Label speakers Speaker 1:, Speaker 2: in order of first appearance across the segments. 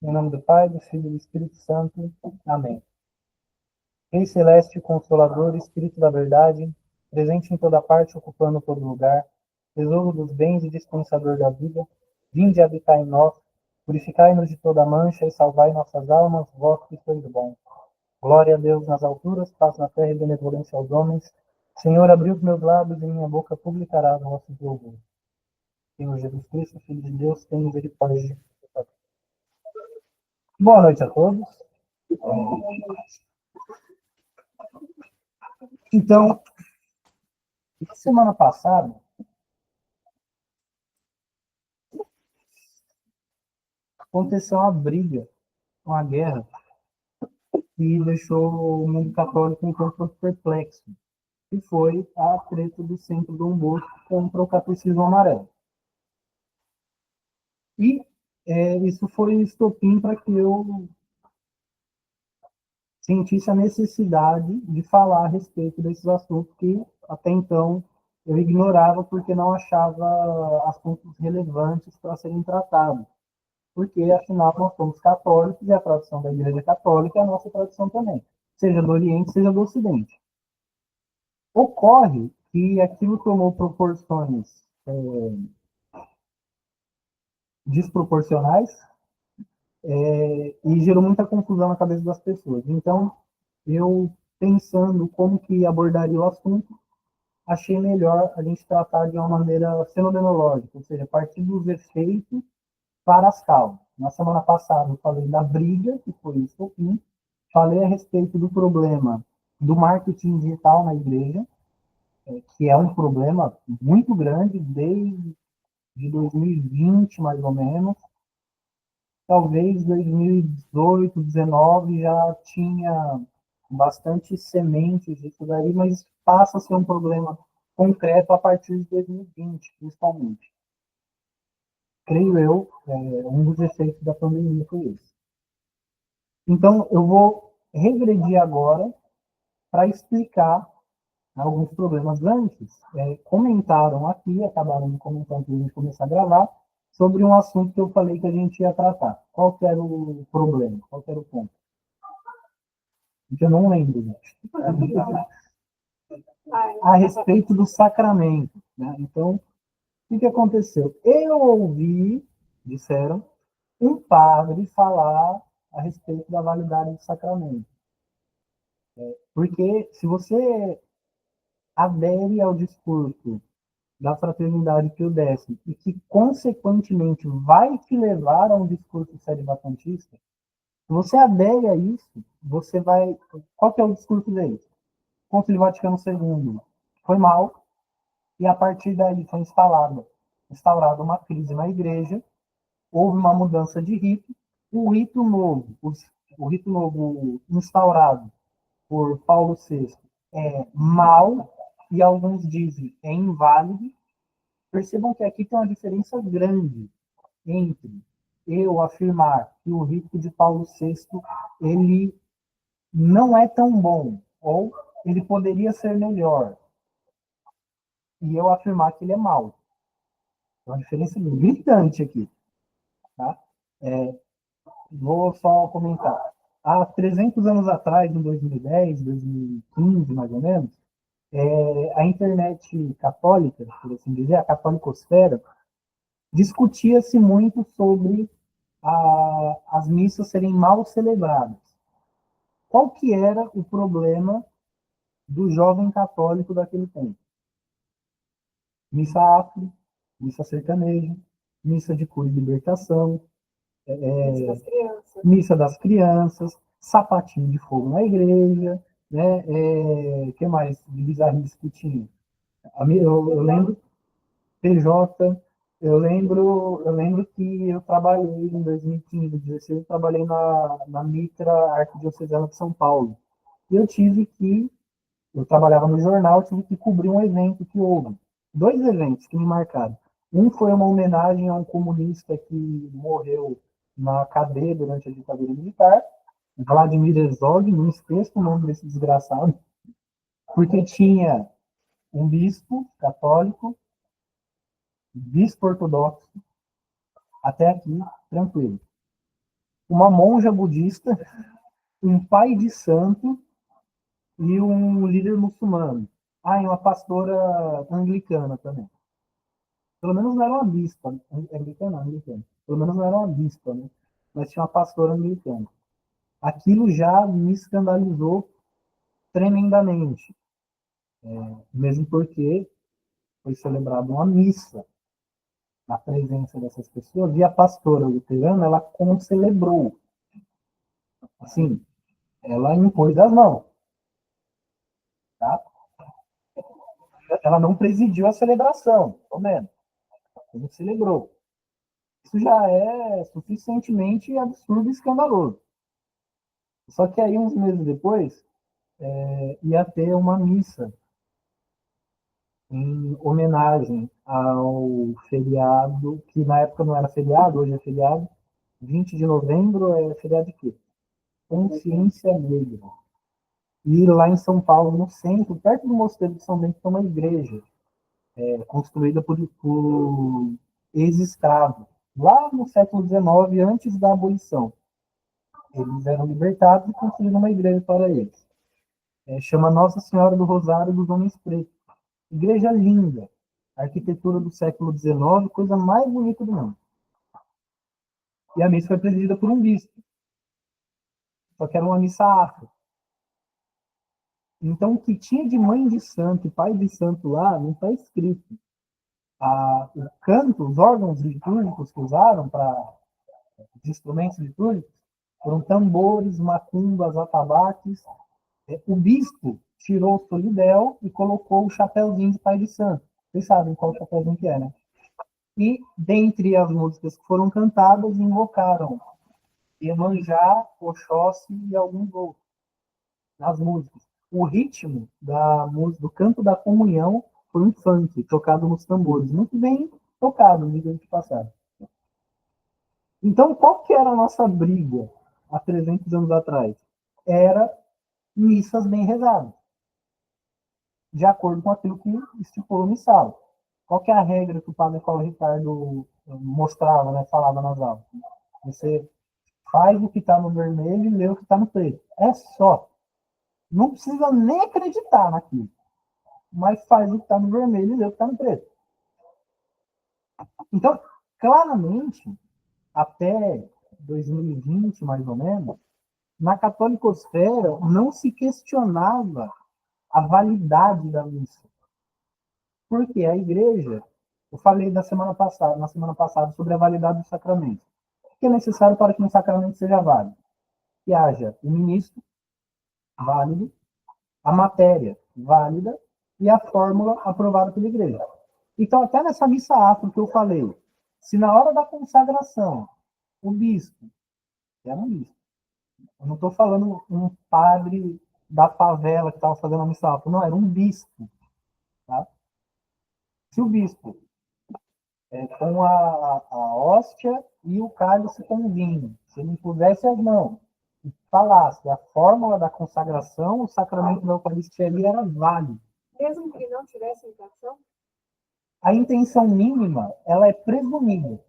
Speaker 1: Em nome do Pai, do Filho e do Espírito Santo. Amém. Rei Celeste, Consolador, Espírito da Verdade, presente em toda parte, ocupando todo lugar, tesouro dos bens e dispensador da vida, vinde habitar em nós, purificai-nos de toda mancha e salvai nossas almas, vós que sois bom. Glória a Deus nas alturas, paz na terra e benevolência aos homens. Senhor, abriu os meus lábios e minha boca publicará o vosso louvor. Senhor Jesus Cristo, Filho de Deus, tem misericórdia. Boa noite a todos. Então, na semana passada, aconteceu uma briga, uma guerra, que deixou o mundo católico um pouco perplexo, que foi a treta do Centro Dom Bosco contra o Catecismo Amarelo. E isso foi um estopim para que eu sentisse a necessidade de falar a respeito desses assuntos que até então eu ignorava porque não achava assuntos relevantes para serem tratados. Porque, afinal, nós somos católicos e a tradição da Igreja Católica é a nossa tradição também, seja do Oriente, seja do Ocidente. Ocorre que aquilo tomou proporções desproporcionais e gerou muita confusão na cabeça das pessoas. Então, eu, pensando como que abordaria o assunto, achei melhor a gente tratar de uma maneira fenomenológica, ou seja, a partir dos efeitos para as causas. Na semana passada eu falei da briga, que foi o estopim, falei a respeito do problema do marketing digital na igreja, que é um problema muito grande desde 2020, mais ou menos. Talvez 2018, 2019 já tinha bastante sementes disso daí, mas passa a ser um problema concreto a partir de 2020, principalmente. Creio eu, um dos efeitos da pandemia foi esse. Então, eu vou regredir agora para explicar alguns problemas antes. Comentaram aqui, acabaram de comentar antes de a gente começar a gravar, sobre um assunto que eu falei que a gente ia tratar. Qual que era o problema? Qual que era o ponto? Eu não lembro, gente. A respeito do sacramento. Né? Então, o que aconteceu? Eu ouvi, disseram, um padre falar a respeito da validade do sacramento. Porque se você adere ao discurso da fraternidade Pio X e que, consequentemente, vai te levar a um discurso sério-batantista, se você adere a isso, você vai... Qual que é o discurso deles? Concílio Vaticano II foi mal, e a partir daí foi instaurada uma crise na igreja, houve uma mudança de rito, o rito novo instaurado por Paulo VI é mal, e alguns dizem é inválido. Percebam que aqui tem uma diferença grande entre eu afirmar que o rito de Paulo VI ele não é tão bom, ou ele poderia ser melhor, e eu afirmar que ele é mau. É uma diferença gritante aqui. Tá? Vou só comentar. Há 300 anos atrás, em 2010, 2015, mais ou menos, a internet católica, por assim dizer, a catolicosfera, discutia-se muito sobre as missas serem mal celebradas. Qual que era o problema do jovem católico daquele tempo? Missa afro, missa sertaneja, missa de cura e libertação, missa das crianças, sapatinho de fogo na igreja, né? Que mais de bizarrice que tinha? Eu lembro PJ, eu lembro que eu trabalhei em 2015, 2016, eu trabalhei na Mitra Arquidiocesana de São Paulo. E eu trabalhava no jornal, tive que cobrir um evento que houve. Dois eventos que me marcaram. Um foi uma homenagem a um comunista que morreu na cadeia durante a ditadura militar, Vladimir Herzog, não esqueço o nome desse desgraçado, porque tinha um bispo católico, bispo ortodoxo, até aqui, tranquilo. uma monja budista, um pai de santo e um líder muçulmano. Ah, e uma pastora anglicana também. Pelo menos não era uma bispa. Anglicana, anglicana. Pelo menos não era uma bispa, né? Mas tinha uma pastora anglicana. Aquilo já me escandalizou tremendamente. Mesmo porque foi celebrada uma missa na presença dessas pessoas e a pastora luterana, ela concelebrou. Assim, ela impôs as mãos, tá? Ela não presidiu a celebração, pelo menos. Ela celebrou. Isso já é suficientemente absurdo e escandaloso. Só que aí, uns meses depois, ia ter uma missa em homenagem ao feriado, que na época não era feriado, hoje é feriado. 20 de novembro é feriado de quê? Consciência Negra. E lá em São Paulo, no centro, perto do Mosteiro de São Bento, tem uma igreja construída por ex-escravos. Lá no século XIX, antes da abolição. Eles eram libertados e construíram uma igreja para eles. Chama Nossa Senhora do Rosário dos Homens Pretos. Igreja linda. Arquitetura do século XIX, coisa mais bonita do mundo. E a missa foi presidida por um bispo. Só que era uma missa afro. Então, o que tinha de mãe de santo e pai de santo lá, não está escrito. O canto, os órgãos litúrgicos que usaram para os instrumentos litúrgicos, foram tambores, macumbas, atabaques. O bispo tirou o solidel e colocou o chapéuzinho de pai de santo. Vocês sabem qual chapéuzinho que é, né? E, dentre as músicas que foram cantadas, invocaram Iemanjá, Oxóssi e alguns outros nas músicas. O ritmo do canto da comunhão foi um funk, tocado nos tambores. Muito bem tocado, diga de passagem. Então, qual que era a nossa briga há 300 anos atrás? Era missas bem rezadas, de acordo com aquilo que estipulou o missal. Qual que é a regra que o padre Paulo Ricardo mostrava, né, falava nas aulas? Você faz o que está no vermelho e lê o que está no preto. É só. Não precisa nem acreditar naquilo. Mas faz o que está no vermelho e lê o que está no preto. Então, claramente, até 2020, mais ou menos, na catolicosfera não se questionava a validade da missa. Porque a igreja, eu falei na semana passada sobre a validade do sacramento. O que é necessário para que um sacramento seja válido? Que haja o ministro válido, a matéria válida e a fórmula aprovada pela igreja. Então, até nessa missa afro que eu falei, se na hora da consagração o bispo, que era um bispo, eu não estou falando um padre da favela que estava fazendo a missa afro, não, era um bispo. Tá? Se o bispo, com a hóstia e o cálice com o vinho, se ele impusesse as mãos e falasse a fórmula da consagração, o sacramento da Eucaristia ali era válido.
Speaker 2: Mesmo que não tivesse intenção?
Speaker 1: A intenção mínima, ela é presumida.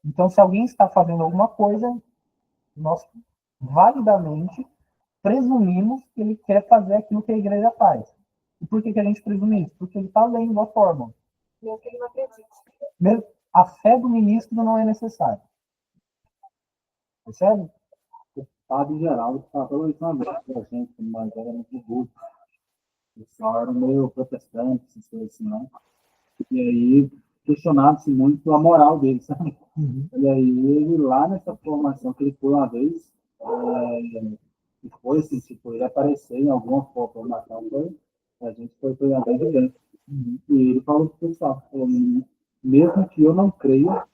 Speaker 1: Então, se alguém está fazendo alguma coisa, nós validamente presumimos que ele quer fazer aquilo que a igreja faz. E por que a gente presume isso? Porque ele está lendo a fórmula.
Speaker 2: Mesmo que ele não acredite.
Speaker 1: A fé do ministro não é necessária. Percebe?
Speaker 3: O padre Geraldo falou isso uma vez pra gente, quando nós éramos de grupo. O pessoal era meio protestante, essas coisas assim, né? E aí questionava-se muito a moral dele, sabe? E aí ele lá nessa formação que ele foi uma vez, e foi assim, tipo, ele apareceu em alguma formação, a gente foi bem vivendo. E ele falou pro pessoal, falou, mesmo que eu não creia,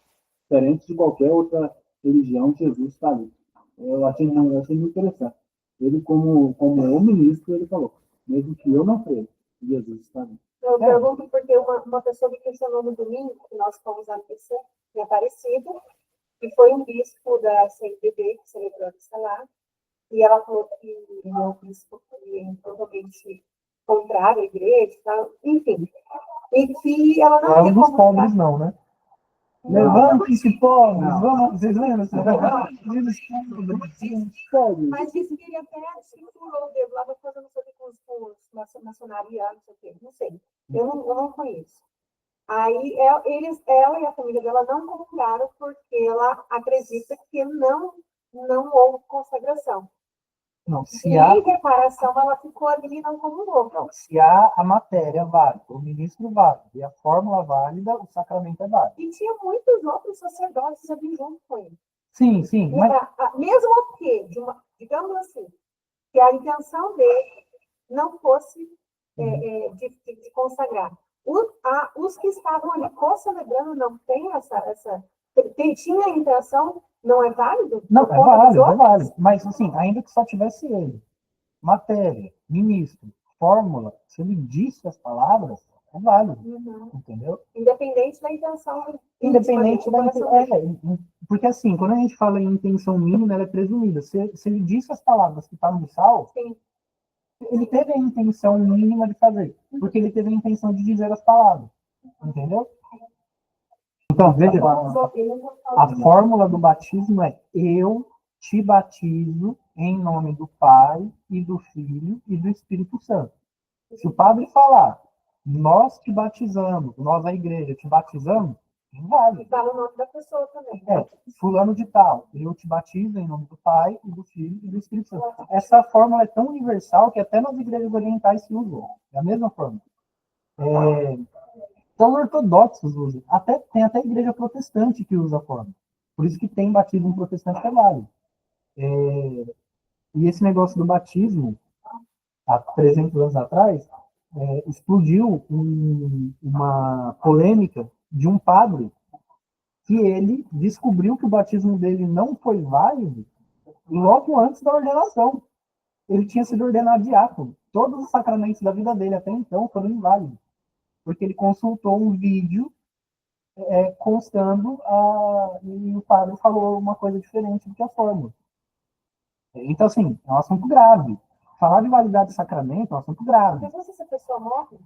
Speaker 3: diferente de qualquer outra religião, Jesus está ali. Eu achei muito interessante. Ele, como o ministro, ele falou, mesmo que eu não creia, Jesus está ali.
Speaker 2: Eu pergunto porque uma pessoa me questionou no domingo, que nós fomos na missa em Aparecida, e foi um bispo da CNBB que celebrou a missa lá, e ela falou que ele é um bispo totalmente contrário à igreja, tá? Enfim. E que ela não
Speaker 1: Não é um dos pobres, não, né? Levantem-se, povos,
Speaker 3: Não.
Speaker 1: vamos, vocês lembram?
Speaker 2: Mas disse que ele até se furou o dedo lá para fazer não sei o que com maçonaria, não sei o que, não sei. Eu não conheço. Aí ela e a família dela não comungaram porque ela acredita que não houve consagração.
Speaker 1: Não,
Speaker 2: E em reparação, ela ficou ali e não comungou.
Speaker 1: não, se há a matéria válida, o ministro válido e a fórmula válida, o sacramento é válido.
Speaker 2: E tinha muitos outros sacerdotes ali junto com ele.
Speaker 1: Sim, sim, mas
Speaker 2: Mesmo que, digamos assim, que a intenção dele não fosse de consagrar. Os que estavam ali co-celebrando não tem tinha a intenção, não é válido?
Speaker 1: não,
Speaker 2: Por
Speaker 1: é
Speaker 2: conta dos
Speaker 1: válido, é
Speaker 2: outros?
Speaker 1: válido. Mas assim, ainda que só tivesse ele, matéria, ministro, fórmula, se ele disse as palavras, é válido,
Speaker 2: Uhum.
Speaker 1: entendeu?
Speaker 2: Independente da intenção.
Speaker 1: Independente da
Speaker 2: coração
Speaker 1: porque assim, quando a gente fala em intenção mínima, ela é presumida. Se ele disse as palavras que estão no sal,
Speaker 2: Sim.
Speaker 1: ele teve a intenção mínima de fazer, porque ele teve a intenção de dizer as palavras, entendeu? Então, veja, a fórmula do batismo é: eu te batizo em nome do Pai e do Filho e do Espírito Santo. Se o padre falar, nós te batizamos, nós a igreja te batizamos, não vale.
Speaker 2: Fala o nome da pessoa também.
Speaker 1: Fulano de tal, eu te batizo em nome do Pai e do Filho e do Espírito Santo. Essa fórmula é tão universal que até nas igrejas orientais se usa. É a mesma fórmula. Então, ortodoxos usam. Tem até igreja protestante que usa a fórmula. Por isso que tem batismo protestante que é válido. E esse negócio do batismo, há 300 anos atrás, explodiu uma polêmica de um padre que ele descobriu que o batismo dele não foi válido logo antes da ordenação. Ele tinha sido ordenado diácono. Todos os sacramentos da vida dele até então foram inválidos, porque ele consultou um vídeo constando e o padre falou uma coisa diferente do que a fórmula. Então, assim, é um assunto grave. Falar de validade de sacramento é um assunto grave.
Speaker 2: Mas se a pessoa morre,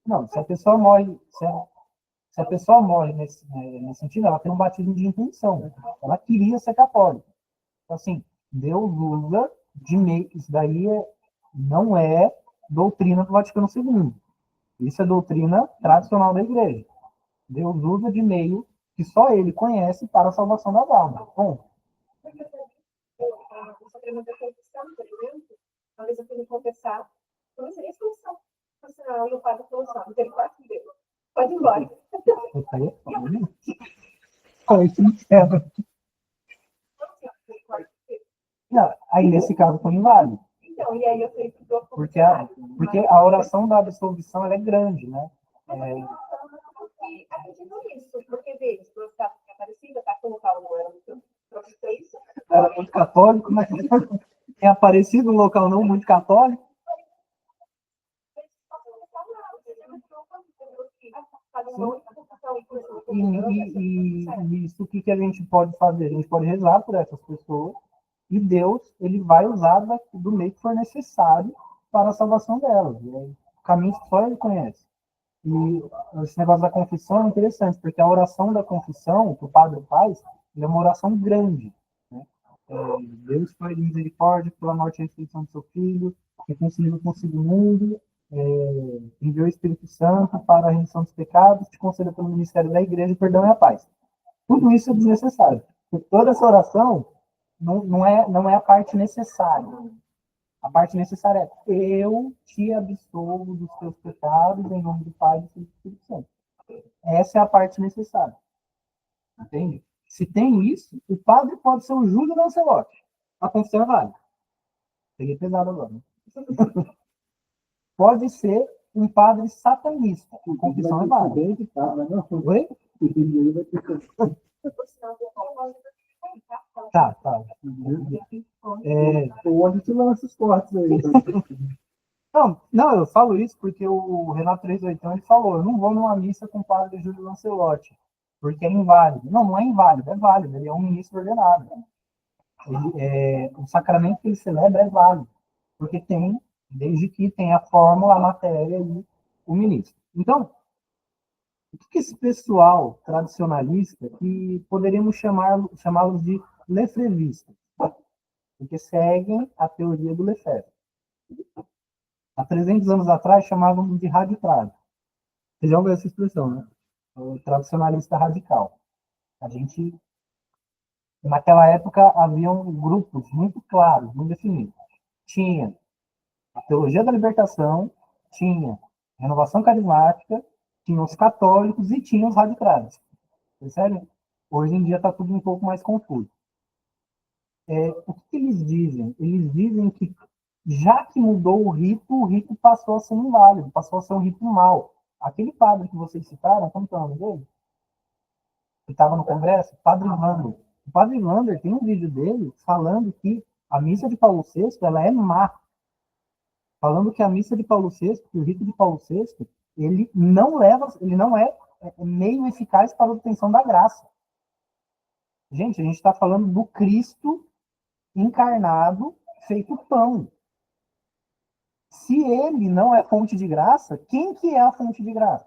Speaker 1: não, se a pessoa morre, se a pessoa morre nesse sentido, ela tem um batismo de intenção. Ela queria ser católica. Então, assim, Deus usa de meio. Isso daí não é doutrina do Vaticano II. Isso é doutrina tradicional da igreja. Deus usa de meio que só ele conhece para a salvação das almas. Bom.
Speaker 2: O sacramento da confissão, por exemplo, uma vez eu fui me confessar, eu não seria expulsão. E o padre falou assim: ele pode ir embora.
Speaker 1: Não, aí nesse caso foi inválido.
Speaker 2: Então, e aí eu falei
Speaker 1: porque a oração da absolvição ela é grande, né?
Speaker 2: Acredito nisso, porque veja, se você está Aparecida, está com o local não era muito
Speaker 1: era muito católico, mas é Aparecido, um local não muito católico. E isso o que a gente pode fazer? A gente pode rezar por essas pessoas e Deus ele vai usar do meio que for necessário para a salvação delas. O caminho que só ele conhece. E esse negócio da confissão é interessante, porque a oração da confissão que o padre faz é uma oração grande. Né? Deus, Pai de misericórdia, pela morte e ressurreição do seu Filho, reconciliou consigo o mundo, enviou o Espírito Santo para a remissão dos pecados, te concedeu pelo ministério da igreja o perdão e a paz. Tudo isso é desnecessário. Porque toda essa oração não é a parte necessária. A parte necessária é: eu te absolvo dos teus pecados em nome do Pai e do Espírito Santo. Essa é a parte necessária. Entende? Se tem isso, o padre pode ser o Júlio Lancelotti. A confissão é válida. Peguei pesado agora. Né? Pode ser um padre satanista. A confissão é válida. Oi? Tá.
Speaker 3: Onde tu lança os cortes aí?
Speaker 1: Não, eu falo isso porque o Renato 38 ele falou: eu não vou numa missa com o padre Júlio Lancelotti, porque é inválido. Não é inválido, é válido. Ele é um ministro ordenado. O sacramento que ele celebra é válido, porque desde que tem a fórmula, a matéria e o ministro. Então, O que esse pessoal tradicionalista, que poderíamos chamá-los de lefrevistas, porque seguem a teoria do Lefebvre. Há 300 anos atrás chamavam de radical. Vocês já ouviram essa expressão, né? O tradicionalista radical. A gente, naquela época, haviam grupos muito claros, muito definidos. Tinha a teologia da libertação, tinha a renovação carismática, tinha os católicos e tinha os radicais. Percebe? Hoje em dia está tudo um pouco mais confuso. O que eles dizem? Eles dizem que, já que mudou o rito passou a ser inválido, passou a ser um rito mau. Aquele padre que vocês citaram, como que é o nome dele? Que estava no Congresso? Padre Wander. O Padre Wander tem um vídeo dele falando que a missa de Paulo VI ela é má. Falando que a missa de Paulo VI, que o rito de Paulo VI, ele não é meio eficaz para a obtenção da graça. Gente, a gente está falando do Cristo encarnado, feito pão. Se ele não é fonte de graça, quem que é a fonte de graça?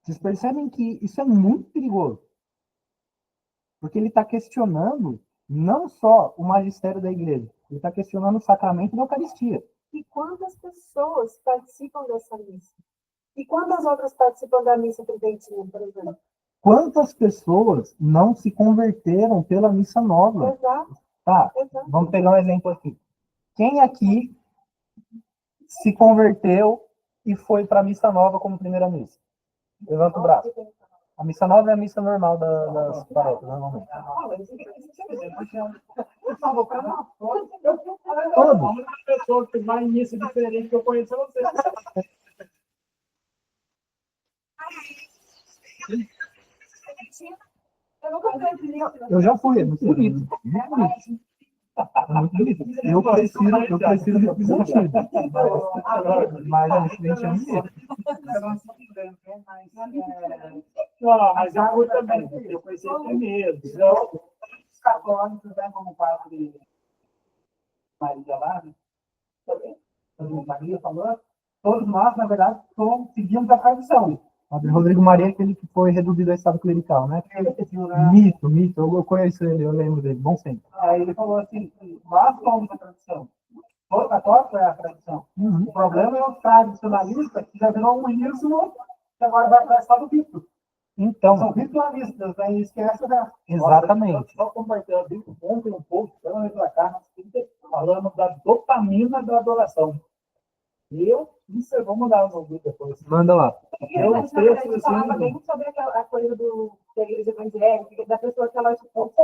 Speaker 1: Vocês percebem que isso é muito perigoso. Porque ele está questionando não só o magistério da igreja, ele está questionando o sacramento da Eucaristia.
Speaker 2: E quantas pessoas participam dessa missa? E quantas outras participam da missa tridentina, por exemplo?
Speaker 1: Quantas pessoas não se converteram pela missa nova?
Speaker 2: Exato.
Speaker 1: Tá,
Speaker 2: Exato.
Speaker 1: vamos pegar um exemplo aqui. Quem aqui se converteu e foi para a missa nova como primeira missa? Levanta o braço. A missa nova é a missa normal das paróquias, normalmente.
Speaker 3: A única pessoa que vai em missa diferente que eu conheço é você.
Speaker 1: Eu já fui, é muito bonito. Muito bonito. É muito bonito. Eu preciso de preservativo. Mas a gente é um jeito.
Speaker 3: Não, mas eu fui também. Eu conheci ele primeiro. Os católicos, né, como o padre Maria lá, né? Maria falou, todos nós, na verdade, seguimos a tradição.
Speaker 1: O Padre Rodrigo Maria, aquele que foi reduzido a estado clerical, né? Mito. Eu conheço ele, eu lembro dele, bom sempre.
Speaker 3: Aí ele falou assim, nós somos a tradição. Todo católico é a tradição. O problema é o tradicionalista que já virou um ismo que agora vai para o estado rito.
Speaker 1: Então,
Speaker 3: São ritualistas, né? E esquece da...
Speaker 1: exatamente.
Speaker 3: Só compartilhando ontem um pouco, pelo menos para cá, falando da dopamina da adoração. Isso eu vou mandar no vídeo depois.
Speaker 1: Manda lá.
Speaker 2: Eu a gente falava bem sobre a coisa da igreja evangélica, da pessoa que ela, tipo,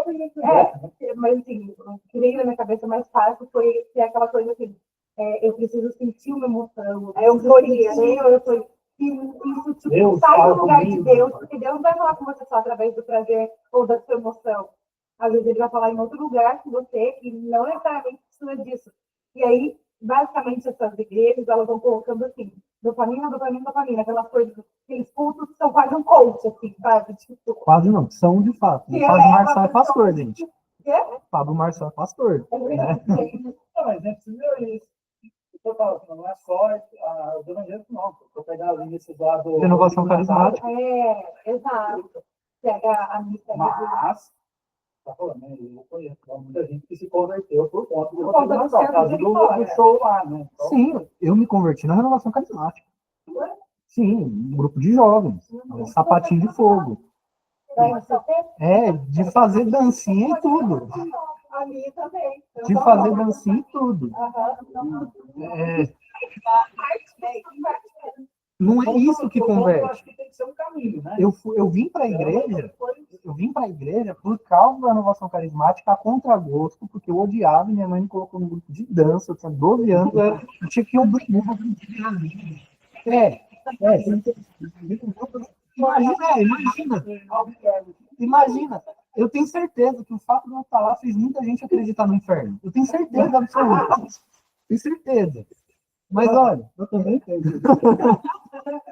Speaker 2: mas assim, o que veio na minha cabeça mais fácil foi ter aquela coisa assim, eu preciso sentir uma emoção, a euforia, isso tipo,
Speaker 3: Deus
Speaker 2: sai
Speaker 3: fala
Speaker 2: do lugar
Speaker 3: comigo.
Speaker 2: de Deus, porque Deus não vai falar com você só através do prazer ou da sua emoção. Às vezes ele vai falar em outro lugar com você e não necessariamente precisa disso. E aí, basicamente, essas igrejas, elas vão colocando assim, dopamina, aquelas coisas, aqueles cultos que são quase um coach, assim, sabe? Tipo,
Speaker 1: Quase não, são de fato. O Pablo Marçal é pastor, gente. Pablo Marçal é pastor.
Speaker 3: Não, mas é preciso isso. Eu falo, não é só o evangélico, não. Vou pegar as iniciativas lá do...
Speaker 1: Renovação carismática.
Speaker 2: Exato. Pega a missa.
Speaker 3: Mas, tá falando, né? Eu conheço muita gente que se converteu por conta do show lá, né? Então,
Speaker 1: Sim, eu me converti na renovação carismática. Sim, um grupo de jovens. Sapatinho de fogo. De fazer dancinha e tudo.
Speaker 2: A minha também.
Speaker 1: De fazer dancinha e tudo. Não é isso que
Speaker 3: eu
Speaker 1: converte.
Speaker 3: acho que tem que ser um caminho, né?
Speaker 1: Eu vim para a igreja por causa da renovação carismática a contragosto, porque eu odiava e minha mãe me colocou no grupo de dança, eu tinha 12 anos, eu tinha que obrigar. Imagina. Eu tenho certeza que o fato de eu estar lá fez muita gente acreditar no inferno. Eu tenho certeza absoluta. Tenho certeza. Mas olha,
Speaker 3: Eu também tenho.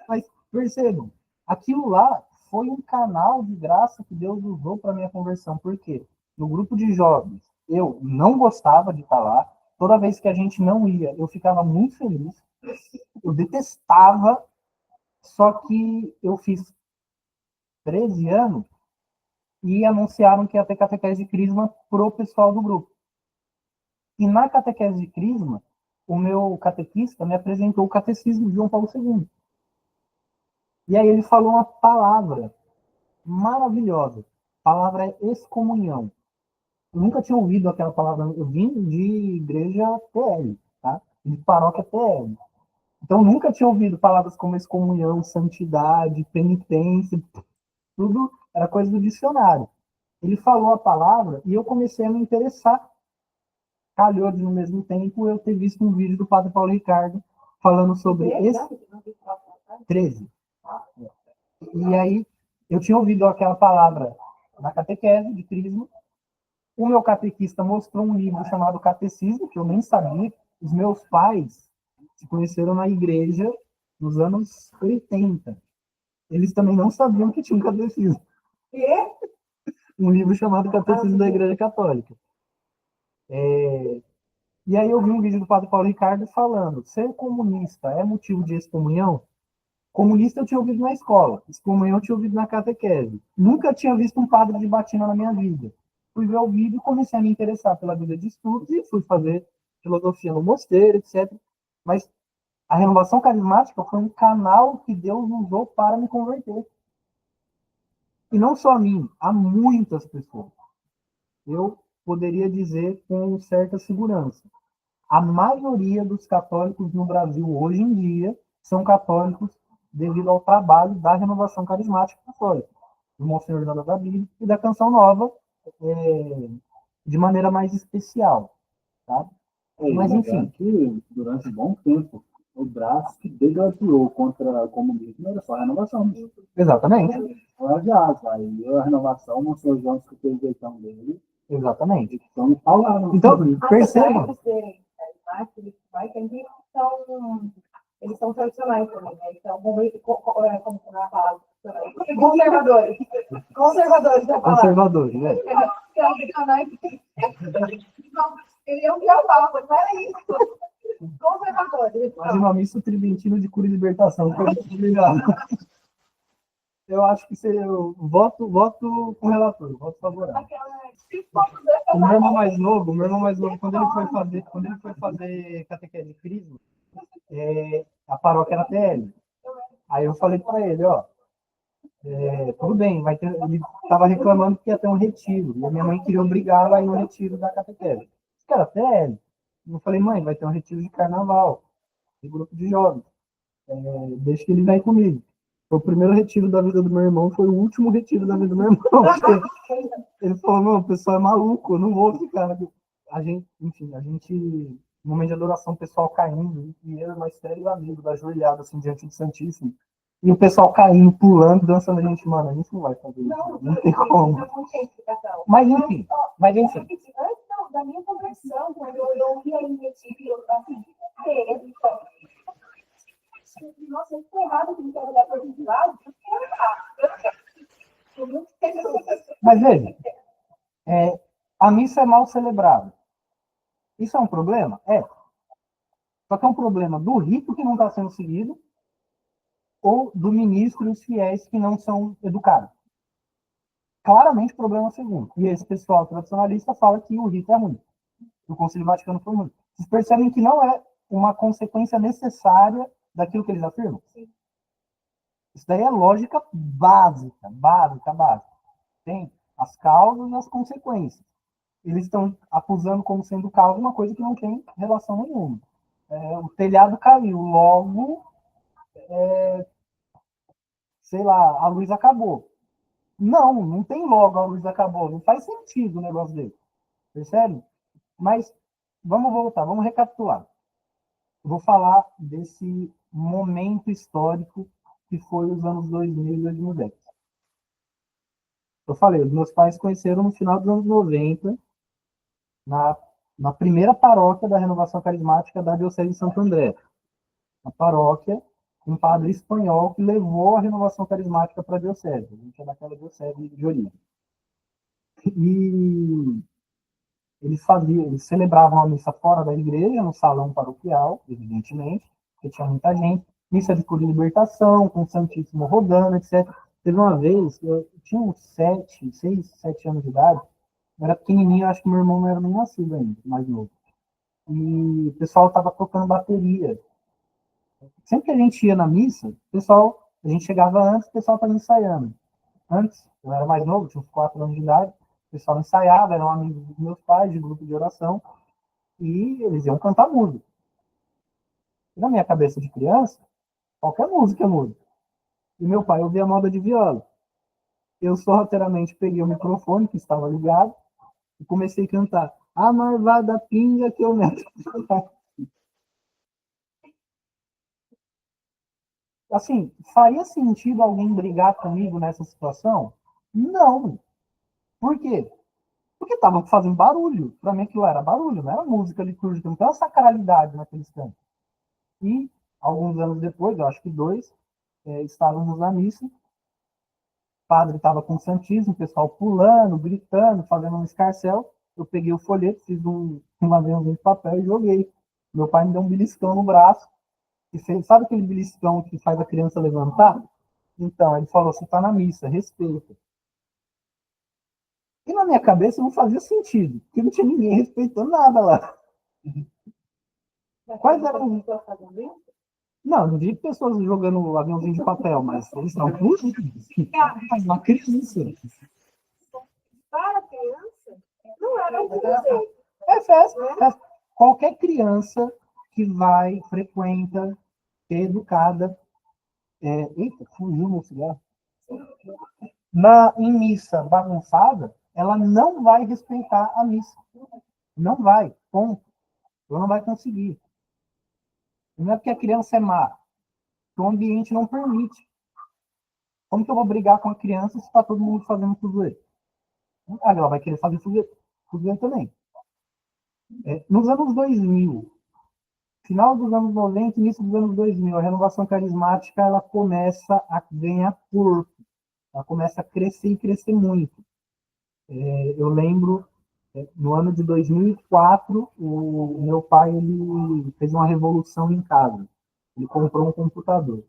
Speaker 1: Mas percebam, aquilo lá foi um canal de graça que Deus usou para minha conversão. Por quê? No grupo de jovens, eu não gostava de estar lá. Toda vez que a gente não ia, eu ficava muito feliz. Eu detestava Só que eu fiz 13 anos e anunciaram que ia ter catequese de crisma pro pessoal do grupo. E na catequese de crisma, o meu catequista me apresentou o catecismo de João Paulo II. E aí ele falou uma palavra maravilhosa. A palavra é excomunhão. Eu nunca tinha ouvido aquela palavra. Eu vim de igreja PL, tá? De paróquia PL. Então, nunca tinha ouvido palavras como excomunhão, santidade, penitência. Tudo era coisa do dicionário. Ele falou a palavra e eu comecei a me interessar. Calhou de, no mesmo tempo, eu ter visto um vídeo do Padre Paulo Ricardo falando sobre esse 13. E aí, eu tinha ouvido aquela palavra na catequese de crisma. O meu catequista mostrou um livro chamado Catecismo, que eu nem sabia. Os meus pais se conheceram na igreja nos anos 80. Eles também não sabiam que tinha um catecismo. Um livro chamado Catecismo da Igreja Católica. E aí eu vi um vídeo do Padre Paulo Ricardo falando: ser comunista é motivo de excomunhão? Comunista eu tinha ouvido na escola, excomunhão eu tinha ouvido na catequese. Nunca tinha visto um padre de batina na minha vida. Fui ver o vídeo e comecei a me interessar pela vida de estudos e fui fazer filosofia no mosteiro, etc. Mas a renovação carismática foi um canal que Deus usou para me converter. E não só a mim, a muitas pessoas. Eu poderia dizer com certa segurança. A maioria dos católicos no Brasil hoje em dia são católicos devido ao trabalho da renovação carismática católica, do Monsenhor Nada da Bíblia e da Canção Nova, de maneira mais especial. Tá? Mas, enfim.
Speaker 3: Que, durante um bom tempo, o braço que degladiou contra o comunismo era só a renovação.
Speaker 1: Exatamente.
Speaker 3: Aliás, aí a renovação, o Monsenhor João escutou o jeitão dele.
Speaker 1: Exatamente.
Speaker 3: Então, falaram.
Speaker 1: Então, percebam.
Speaker 2: Eles são tradicionais também, né? Então, como na palavra, conservadores. Conservadores, eu falo.
Speaker 1: Conservadores, né?
Speaker 2: Ele é um pior mas não era isso. Conservadores.
Speaker 1: Imagina uma missa tridentina de cura e libertação. Obrigado. Eu acho que seria voto com o relator, voto favorável. O meu irmão mais novo, quando ele foi fazer catequese de crisma, a paróquia era PL. Aí eu falei para ele, ó, tudo bem, ele estava reclamando que ia ter um retiro, e a minha mãe queria obrigá-lo a ir no retiro da catequese. Isso que era PL. Eu falei, mãe, vai ter um retiro de carnaval, de grupo de jovens. Deixa que ele vai comigo. Foi o primeiro retiro da vida do meu irmão, foi o último retiro da vida do meu irmão. Ele falou, não, o pessoal é maluco, eu não vou ficar. A gente, no momento de adoração, o pessoal caindo, e eu e mais três amigos, ajoelhados assim, diante do Santíssimo. E o pessoal caindo, pulando, dançando, a gente, mano, a gente não vai fazer isso. Não tem como. Mas enfim.
Speaker 2: Antes da minha conversão, quando eu ouvi a retiro, assim, nossa, eu estou errado que não quero olhar para o lado,
Speaker 1: Mas veja, a missa é mal celebrada. Isso é um problema? Só que é um problema do rito que não está sendo seguido ou do ministro e os fiéis que não são educados. Claramente, problema segundo. E esse pessoal tradicionalista fala que o rito é ruim. O Concílio Vaticano foi ruim. Vocês percebem que não é uma consequência necessária daquilo que eles afirmam?
Speaker 2: Sim.
Speaker 1: Isso daí é lógica básica. Tem as causas e as consequências. Eles estão acusando como sendo causa uma coisa que não tem relação nenhuma. O telhado caiu, logo, sei lá, a luz acabou. Não tem logo a luz acabou. Não faz sentido o negócio dele. Percebe? Mas vamos voltar, vamos recapitular. Vou falar desse momento histórico que foi os anos 2000 e 2010. Eu falei, os meus pais se conheceram no final dos anos 90, na primeira paróquia da renovação carismática da Diocese de Santo André. A paróquia, um padre espanhol que levou a renovação carismática para a diocese. A gente é daquela diocese de origem. E eles celebravam a missa fora da igreja, no salão paroquial, evidentemente, porque tinha muita gente. missa de cura e libertação, com o Santíssimo rodando, etc. Teve uma vez, eu tinha uns 6, 7 anos de idade, eu era pequenininho, acho que meu irmão não era nem nascido ainda, mais novo. E o pessoal estava tocando bateria. Sempre que a gente ia na missa, a gente chegava antes, o pessoal estava ensaiando. Antes, eu era mais novo, tinha uns 4 anos de idade, o pessoal ensaiava, eram amigos dos meus pais, de grupo de oração, e eles iam cantar música. E na minha cabeça de criança, qualquer música é música. E meu pai ouvia moda de viola. Eu sorrateiramente peguei o microfone que estava ligado e comecei a cantar A Marvada Pinga que eu meto. Assim, faria sentido alguém brigar comigo nessa situação? Não. Por quê? Porque estavam fazendo barulho. Para mim aquilo era barulho, não era música litúrgica, não tem uma sacralidade naqueles cantos. E, alguns anos depois, eu acho que 2, estávamos na missa, o padre estava com o santíssimo, o pessoal pulando, gritando, fazendo um escarcel. Eu peguei o folheto, fiz um aviãozinho de papel e joguei. Meu pai me deu um beliscão no braço. E fez, sabe aquele beliscão que faz a criança levantar? Então, ele falou, você está na missa, respeita. E na minha cabeça não fazia sentido, porque não tinha ninguém respeitando nada lá. Quais eram... Não, não vi pessoas jogando aviãozinho de papel, mas eles estão putos. Uma criança.
Speaker 2: Para a criança, não era um desejo.
Speaker 1: É festa, festa. Qualquer criança que vai, frequenta, é educada. Eita, fugiu meu cigarro. Em missa bagunçada, ela não vai respeitar a missa. Não vai, ponto. Ela não vai conseguir. Não é porque a criança é má, que o ambiente não permite. Como que eu vou brigar com a criança se está todo mundo fazendo fuzuê? Ela vai querer fazer fuzuê também. Nos anos 2000, final dos anos 90, início dos anos 2000, a renovação carismática ela começa a ganhar corpo. Ela começa a crescer e crescer muito. Eu lembro, no ano de 2004, o meu pai ele fez uma revolução em casa. Ele comprou um computador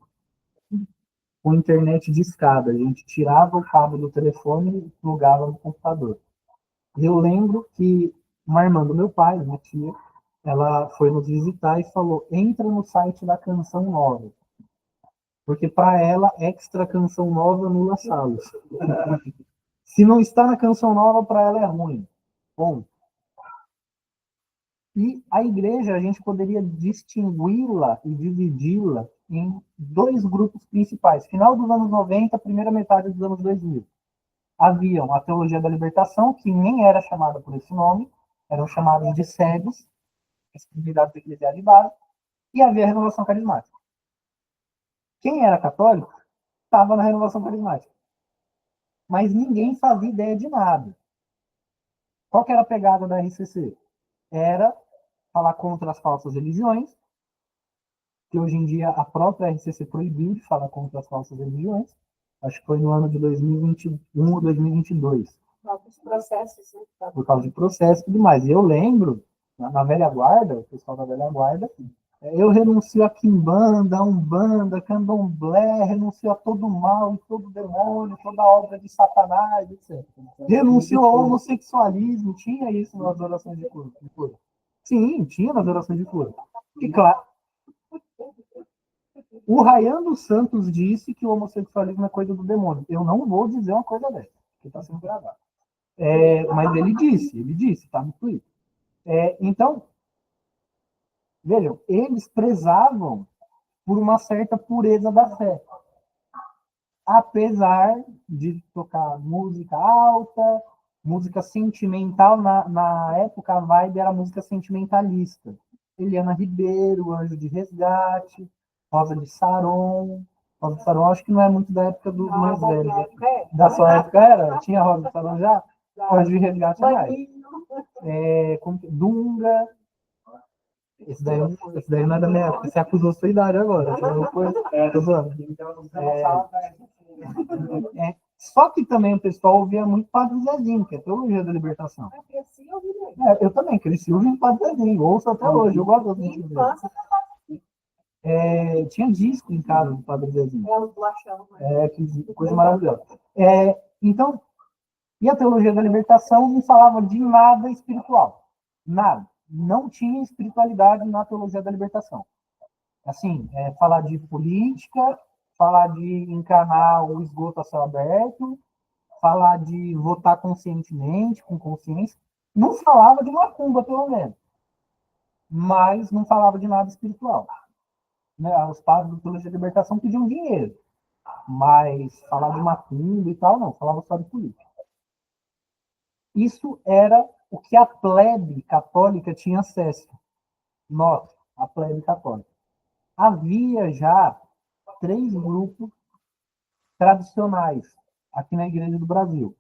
Speaker 1: com internet de escada. A gente tirava o cabo do telefone e plugava no computador. E eu lembro que uma irmã do meu pai, minha tia, ela foi nos visitar e falou: entra no site da Canção Nova. Porque para ela, extra Canção Nova anula salos. Se não está na Canção Nova, para ela é ruim. Bom, e a igreja, a gente poderia distingui-la e dividi-la em 2 grupos principais. Final dos anos 90, primeira metade dos anos 2000. Haviam a Teologia da Libertação, que nem era chamada por esse nome, eram chamados de cegos, as comunidades eclesiais de base, e havia a Renovação Carismática. Quem era católico estava na Renovação Carismática. Mas ninguém fazia ideia de nada. Qual que era a pegada da RCC? Era falar contra as falsas religiões, que hoje em dia a própria RCC proibiu de falar contra as falsas religiões. Acho que foi no ano de 2021 ou 2022.
Speaker 2: Processos, né?
Speaker 1: Por causa de processo e tudo mais. E eu lembro, na velha guarda, o pessoal da velha guarda, eu renuncio a quimbanda, a umbanda, candomblé, renuncio a todo mal, todo demônio, toda obra de Satanás, etc. Renuncio ao homossexualismo, tinha isso nas orações de cura. Sim, tinha nas orações de cura. E claro, o Ryan dos Santos disse que o homossexualismo é coisa do demônio. Eu não vou dizer uma coisa dessa, que está sendo gravado. Mas ele disse, tá no Twitter. Então, vejam, eles prezavam por uma certa pureza da fé. Apesar de tocar música alta, música sentimental, na época a vibe era música sentimentalista. Eliana Ribeiro, Anjo de Resgate, Rosa de Saron. Rosa de Saron acho que não é muito da época dos mais velhos. Da sua época era? Tinha Rosa de Saron já? Anjo de Resgate mais. Dunga. Esse daí não é da minha época. Você acusou sua idade agora. Só que também o pessoal ouvia muito Padre Zezinho, que é Teologia da Libertação. Eu também cresci ouvindo Padre Zezinho. Ouço até hoje. Eu gosto de Tinha disco em casa do Padre Zezinho.
Speaker 2: É um bolachão, né?
Speaker 1: Que coisa maravilhosa. Então, e a teologia da libertação não falava de nada espiritual. Nada. Não tinha espiritualidade na teologia da libertação. Assim, falar de política, falar de encanar o esgoto a céu aberto, falar de votar conscientemente, com consciência. Não falava de macumba, pelo menos. Mas não falava de nada espiritual. Né? Os padres da teologia da libertação pediam dinheiro. Mas falar de macumba e tal, não. Falava só de política. Isso era o que a plebe católica tinha acesso. Nós, a plebe católica. Havia já 3 grupos tradicionais aqui na Igreja do Brasil.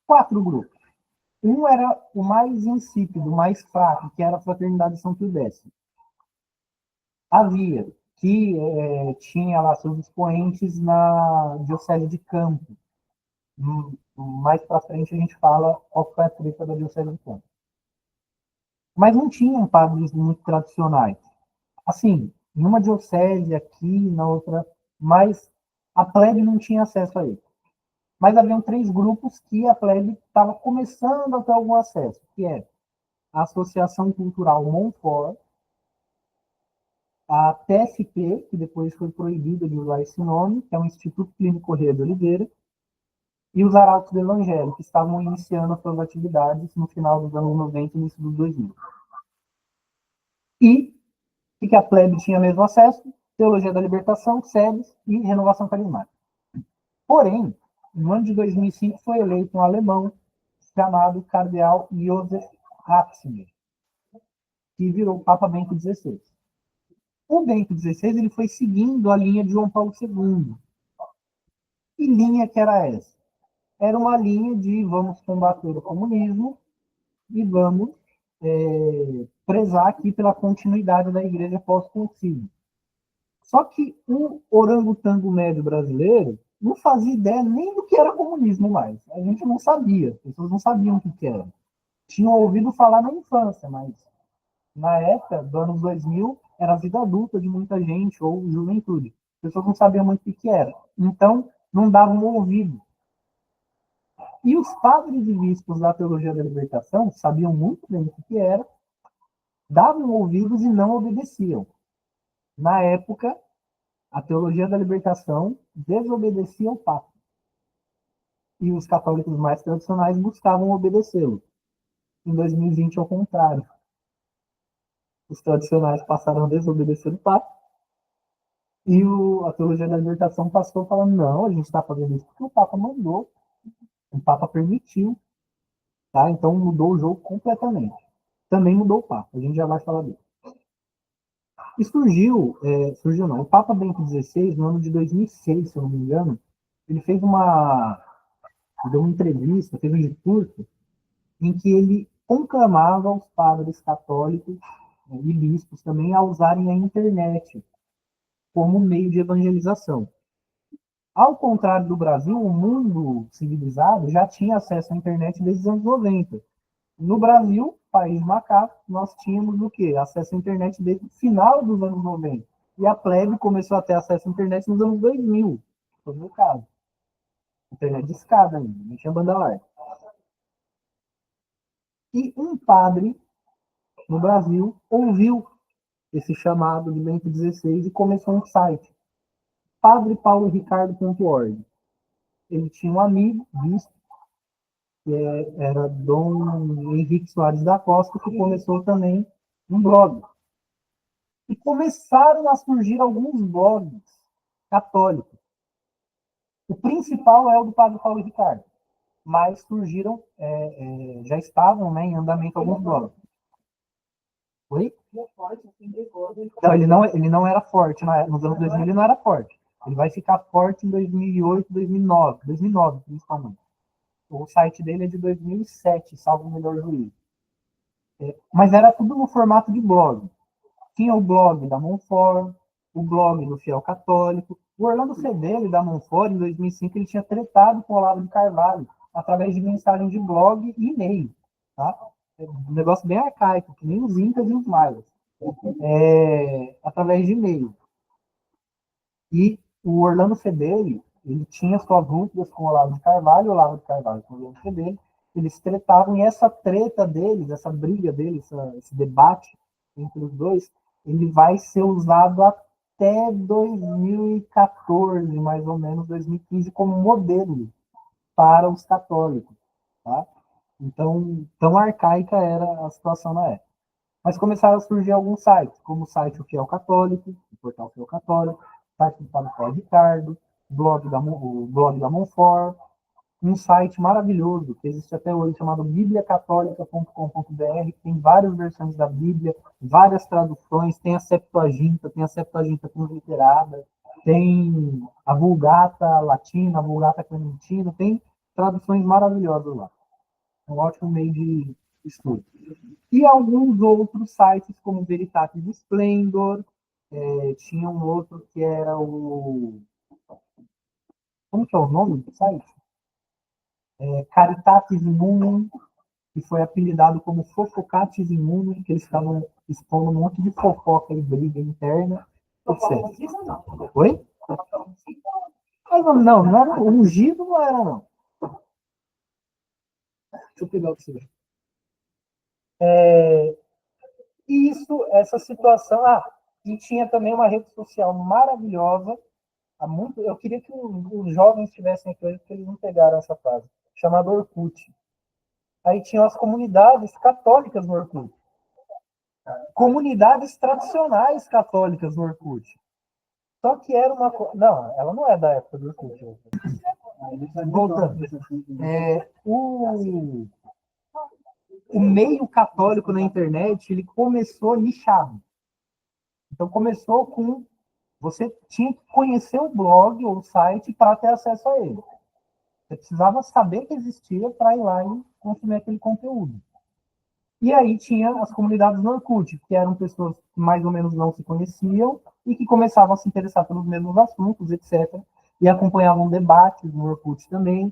Speaker 1: 4 grupos. Um era o mais insípido, o mais fraco, que era a Fraternidade São Silvestre. Havia, que tinha lá seus expoentes na Diocese de Campos. Mais para frente a gente fala qual foi a treta da Diocese de Campos. Mas não tinham padres muito tradicionais. Assim, em uma diocese aqui, na outra, mas a plebe não tinha acesso a ele. Mas haviam 3 grupos que a plebe estava começando a ter algum acesso, que é a Associação Cultural Montfort, a TSP, que depois foi proibida de usar esse nome, que é o Instituto Clínico Corrêa de Oliveira, e os Arautos do Evangelho, que estavam iniciando as suas atividades no final dos anos 90 e início dos 2000. E que a plebe tinha mesmo acesso, Teologia da Libertação, SEBS e Renovação Carismática. Porém, no ano de 2005 foi eleito um alemão chamado Cardeal Josef Ratzinger, que virou o Papa Bento XVI. O Bento XVI ele foi seguindo a linha de João Paulo II. Que linha que era essa? Era uma linha de vamos combater o comunismo e vamos prezar aqui pela continuidade da igreja pós-concílio. Só que o orangotango médio brasileiro não fazia ideia nem do que era comunismo mais. A gente não sabia, as pessoas não sabiam o que era. Tinham ouvido falar na infância, mas na época, dos anos 2000, era a vida adulta de muita gente, ou juventude. As pessoas não sabiam muito o que era. Então, não davam ouvido. E os padres e bispos da teologia da libertação sabiam muito bem o que era, davam ouvidos e não obedeciam. Na época, a teologia da libertação desobedecia ao Papa. E os católicos mais tradicionais buscavam obedecê-lo. Em 2020, ao contrário. Os tradicionais passaram a desobedecer o Papa. E a teologia da libertação passou falando, não, a gente está fazendo isso porque o Papa mandou. O Papa permitiu. Tá? Então mudou o jogo completamente. Também mudou o Papa. A gente já vai falar disso. E surgiu não, o Papa Bento XVI, no ano de 2006, se eu não me engano, ele deu uma entrevista, fez um discurso, em que ele conclamava os padres católicos e bispos também a usarem a internet como meio de evangelização. Ao contrário do Brasil, o mundo civilizado já tinha acesso à internet desde os anos 90. No Brasil, país macaco, nós tínhamos o quê? Acesso à internet desde o final dos anos 90. E a plebe começou a ter acesso à internet nos anos 2000. Foi o meu caso. Internet de escada ainda, não tinha banda larga. E um padre no Brasil ouviu esse chamado de Bento XVI e começou um site, padrepauloricardo.org. Ele tinha um amigo, bispo, que era Dom Henrique Soares da Costa, que começou também um blog. E começaram a surgir alguns blogs católicos. O principal é o do Padre Paulo Ricardo, mas surgiram, já estavam em andamento alguns blogs. Oi? Não, ele não era forte. Nos anos 2000 ele não era forte. Ele vai ficar forte em 2008, 2009 principalmente. O site dele é de 2007, salvo o melhor juízo. Mas era tudo no formato de blog. Tinha o blog da Montfort, o blog do Fiel Católico. O Orlando Fedeli, da Montfort, em 2005, ele tinha tretado com o Olavo de Carvalho através de mensagem de blog e e-mail. Tá? Um negócio bem arcaico, que nem os incas e os maias. através de e-mail. E o Orlando Fedeli, ele tinha suas rútulas com o Olavo de Carvalho, o Olavo de Carvalho com o Orlando Fedeli, eles tretavam, e essa treta deles, essa briga deles, esse debate entre os dois, ele vai ser usado até 2014, mais ou menos, 2015, como modelo para os católicos. Tá? Então, tão arcaica era a situação na época. Mas começaram a surgir alguns sites, como o site O Fiel Católico, o portal Fiel Católico, o site do Padre Paulo Ricardo, o blog da Monfort, um site maravilhoso que existe até hoje, chamado bibliacatólica.com.br, que tem várias versões da Bíblia, várias traduções, tem a Septuaginta transliterada, tem a Vulgata Latina, a Vulgata Clementina, tem traduções maravilhosas lá. É um ótimo meio de estudo. E alguns outros sites, como Veritatis Splendor, tinha um outro que era o... Como que é o nome do site? Caritatis Munum, que foi apelidado como Fofocatis Munum, que eles estavam expondo um monte de fofoca e briga interna, etc. Oi? Mas não era, o ungido não era, não. Deixa eu pegar o que você vê. Isso, essa situação. E tinha também uma rede social maravilhosa. Eu queria que os jovens tivessem aqui hoje, porque eles não pegaram essa fase, chamada Orkut. Aí tinham as comunidades católicas no Orkut. Comunidades tradicionais católicas no Orkut. Só que era uma... Não, ela não é da época do Orkut. Voltando. O meio católico na internet, ele começou nichado. Então, começou com... Você tinha que conhecer o blog ou o site para ter acesso a ele. Você precisava saber que existia para ir lá e consumir aquele conteúdo. E aí tinha as comunidades no Orkut, que eram pessoas que mais ou menos não se conheciam e que começavam a se interessar pelos mesmos assuntos, etc. E acompanhavam debates no Orkut também,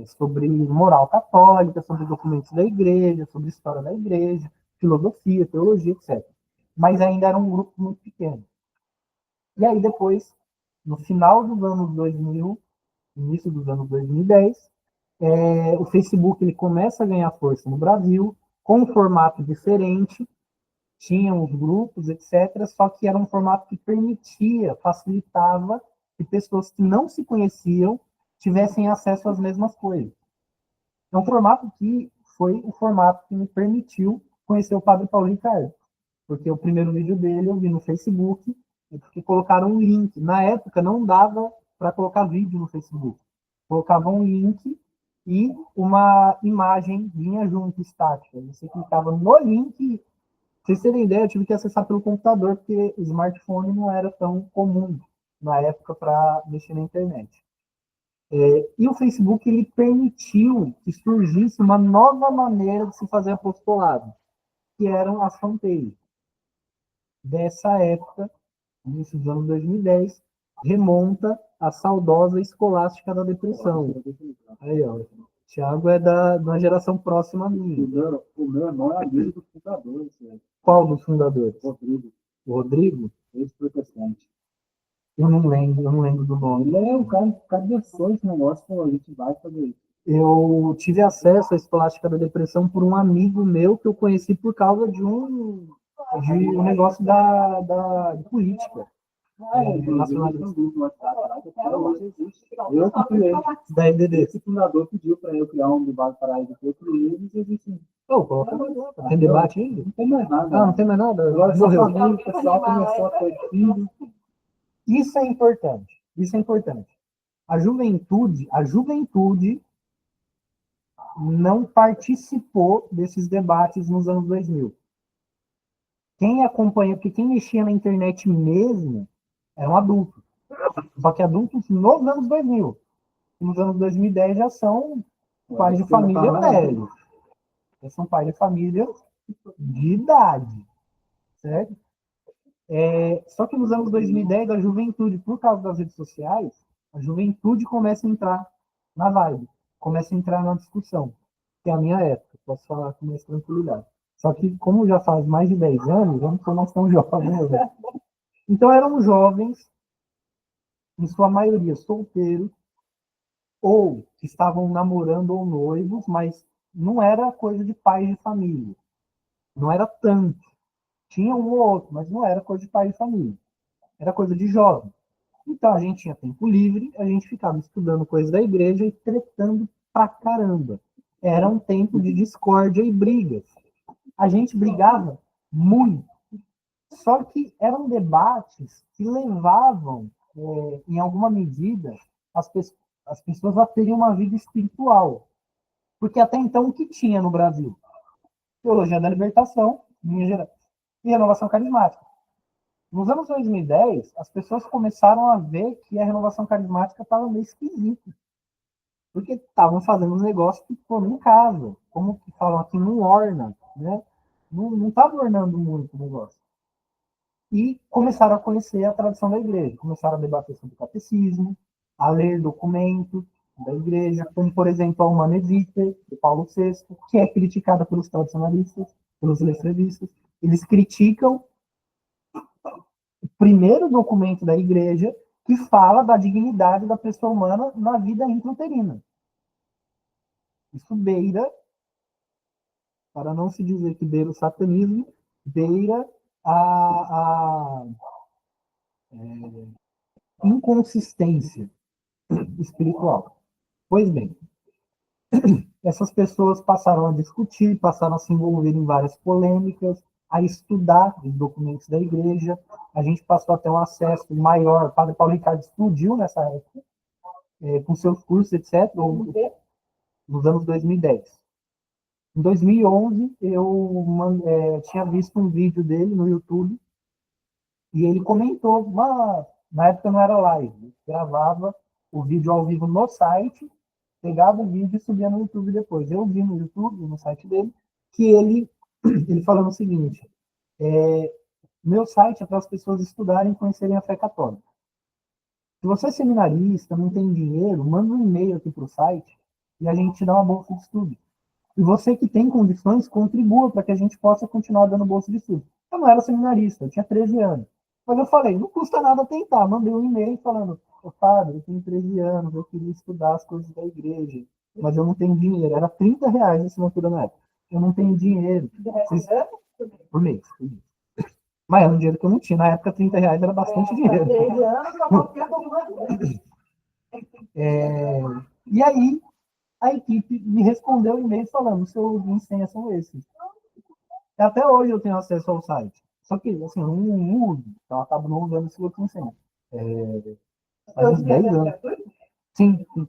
Speaker 1: sobre moral católica, sobre documentos da igreja, sobre história da igreja, filosofia, teologia, etc. Mas ainda era um grupo muito pequeno. E aí depois, no final dos anos 2000, início dos anos 2010, o Facebook ele começa a ganhar força no Brasil, com um formato diferente, tinha os grupos, etc., só que era um formato que permitia, facilitava que pessoas que não se conheciam tivessem acesso às mesmas coisas. É um formato que foi o formato que me permitiu conhecer o Padre Paulo Ricardo, porque o primeiro vídeo dele eu vi no Facebook, porque colocaram um link. Na época não dava para colocar vídeo no Facebook. Colocavam um link e uma imagem vinha junto, estática. Você clicava no link. Pra vocês terem ideia, eu tive que acessar pelo computador, porque o smartphone não era tão comum na época para mexer na internet. E o Facebook ele permitiu que surgisse uma nova maneira de se fazer apostolado, que eram as fanpages. Dessa época, início dos anos 2010, remonta a saudosa escolástica da depressão. Aí, ó, Tiago é da geração próxima a mim.
Speaker 3: O meu irmão é amigo do fundador.
Speaker 1: Qual dos fundadores?
Speaker 3: Rodrigo.
Speaker 1: O Rodrigo?
Speaker 3: Ex-protestante.
Speaker 1: Eu não lembro do nome.
Speaker 3: Ele é o cara que cabeçou esse negócio, falou, a gente vai fazer isso.
Speaker 1: Eu tive acesso à escolástica da depressão por um amigo meu que eu conheci por causa de um negócio de política.
Speaker 3: Nacionalista. Eu que criei.
Speaker 1: Da EDD.
Speaker 3: Esse fundador pediu para eu criar um debate para ele, eu criei e existe.
Speaker 1: Tem debate ainda?
Speaker 3: Não tem mais nada.
Speaker 1: Não tem mais nada?
Speaker 3: Agora só família, o pessoal começou a ter filho.
Speaker 1: Isso é importante. Isso é importante. A juventude não participou desses debates nos anos 2000. Quem acompanha, porque quem mexia na internet mesmo eram adultos. Só que adultos nos anos 2000. Nos anos 2010 já são pais de família velhos. Já são pais de família de idade. Certo? Só que nos anos 2010, a juventude, por causa das redes sociais, a juventude começa a entrar na vibe, começa a entrar na discussão, que é a minha época, posso falar com mais tranquilidade. Só que, como já faz mais de 10 anos, eu não sou mais tão jovem. Né? Então, eram jovens, em sua maioria solteiros, ou que estavam namorando ou noivos, mas não era coisa de pai de família. Não era tanto. Tinha um ou outro, mas não era coisa de pai de família. Era coisa de jovem. Então, a gente tinha tempo livre, a gente ficava estudando coisas da igreja e tretando pra caramba. Era um tempo de discórdia e brigas. A gente brigava muito. Só que eram debates que levavam, em alguma medida, as, pe as pessoas a terem uma vida espiritual. Porque até então, o que tinha no Brasil? Teologia da libertação, linha geral, e renovação carismática. Nos anos 2010, as pessoas começaram a ver que a renovação carismática estava meio esquisita. Porque estavam fazendo uns negócios que foram em casa. Como que falam aqui, não orna. Né? Não estava ornando muito o negócio. E começaram a conhecer a tradição da igreja. Começaram a debater sobre o catecismo, a ler documentos da igreja, como, por exemplo, a Humanae Vitae, de Paulo VI, que é criticada pelos tradicionalistas, pelos lestrevistas. Eles criticam o primeiro documento da igreja que fala da dignidade da pessoa humana na vida intrauterina. Isso beira, para não se dizer que beira o satanismo, beira a inconsistência espiritual. Pois bem, essas pessoas passaram a discutir, passaram a se envolver em várias polêmicas, a estudar os documentos da igreja. A gente passou a ter um acesso maior. O Padre Paulo Ricardo explodiu nessa época, com seus cursos, etc., nos anos 2010. Em 2011, eu tinha visto um vídeo dele no YouTube e ele comentou, na época não era live, gravava o vídeo ao vivo no site, pegava o vídeo e subia no YouTube depois. Eu vi no YouTube, no site dele, que ele falando o seguinte, meu site é para as pessoas estudarem e conhecerem a fé católica. Se você é seminarista, não tem dinheiro, manda um e-mail aqui para o site e a gente te dá uma bolsa de estudo. E você que tem condições, contribua para que a gente possa continuar dando bolsa de estudo. Eu não era seminarista, eu tinha 13 anos. Mas eu falei, não custa nada tentar. Mandei um e-mail falando, padre, eu tenho 13 anos, eu queria estudar as coisas da igreja, mas eu não tenho dinheiro. Era R$ 30 a assinatura na época. Eu não tenho dinheiro. Vocês... Por mês. Mas era um dinheiro que eu não tinha. Na época, R$ 30 era bastante dinheiro. E aí, a equipe me respondeu um e-mail falando, seus links senha são esses. Até hoje eu tenho acesso ao site. Só que, assim, eu não uso. Então, eu acabo não usando esse login senha. Faz uns 10 anos. Sim, sim.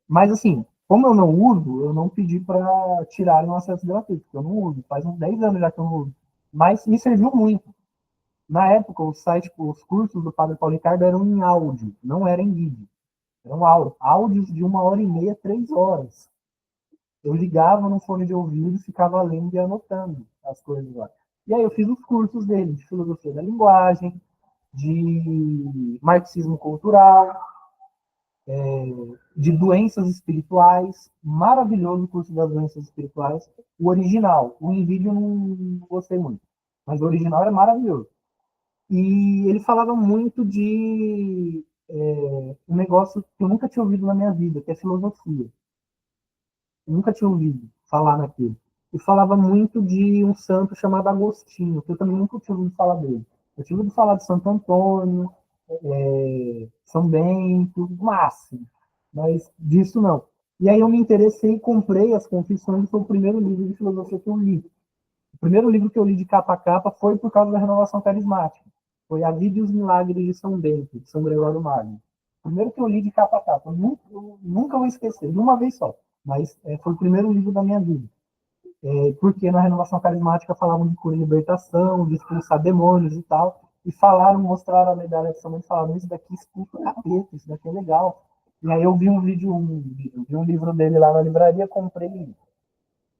Speaker 1: Mas, assim, como eu não uso, eu não pedi para tirarem o acesso gratuito, porque eu não uso. Faz uns 10 anos já que eu não uso. Mas me serviu muito. Na época, o site, os cursos do Padre Paulo Ricardo eram em áudio, não eram em vídeo. Eram áudios de 1h30, 3 horas. Eu ligava no fone de ouvido, ficava lendo e anotando as coisas lá. E aí eu fiz os cursos dele, de filosofia da linguagem, de marxismo cultural, de doenças espirituais. Maravilhoso o curso das doenças espirituais. O original, o em vídeo eu não gostei muito, mas o original era maravilhoso. E ele falava muito de um negócio que eu nunca tinha ouvido na minha vida, que é filosofia. Eu nunca tinha ouvido falar naquilo. E falava muito de um santo chamado Agostinho, que eu também nunca tinha ouvido falar dele. Eu tinha ouvido falar de Santo Antônio, São Bento, máximo, mas disso não. E aí eu me interessei e comprei As Confissões, que foi o primeiro livro de filosofia que eu li. O primeiro livro que eu li de capa a capa foi por causa da renovação carismática. Foi A Vida e os Milagres de São Bento, de São Gregório Magno. O primeiro que eu li de capa a capa. Eu nunca vou esquecer, de uma vez só. Mas foi o primeiro livro da minha vida. Porque na renovação carismática falavam de cura e libertação, de expulsar demônios e tal. E falaram, mostraram a medalha de São Bento, falaram, isso daqui expulsa o capeta, isso daqui é legal. E aí eu vi um livro dele lá na livraria, comprei.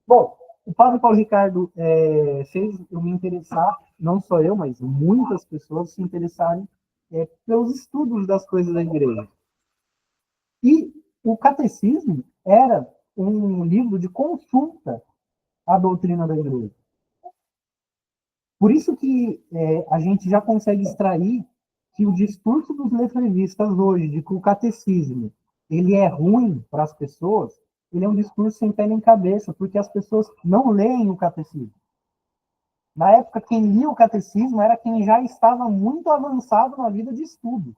Speaker 1: Bom, o Padre Paulo Ricardo fez eu me interessar, não só eu, mas muitas pessoas se interessarem pelos estudos das coisas da igreja. E o catecismo era um livro de consulta à doutrina da igreja. Por isso que a gente já consegue extrair que o discurso dos lefevistas hoje, de que o catecismo ele é ruim para as pessoas, ele é um discurso sem pé nem cabeça, porque as pessoas não leem o catecismo. Na época, quem lia o catecismo era quem já estava muito avançado na vida de estudo.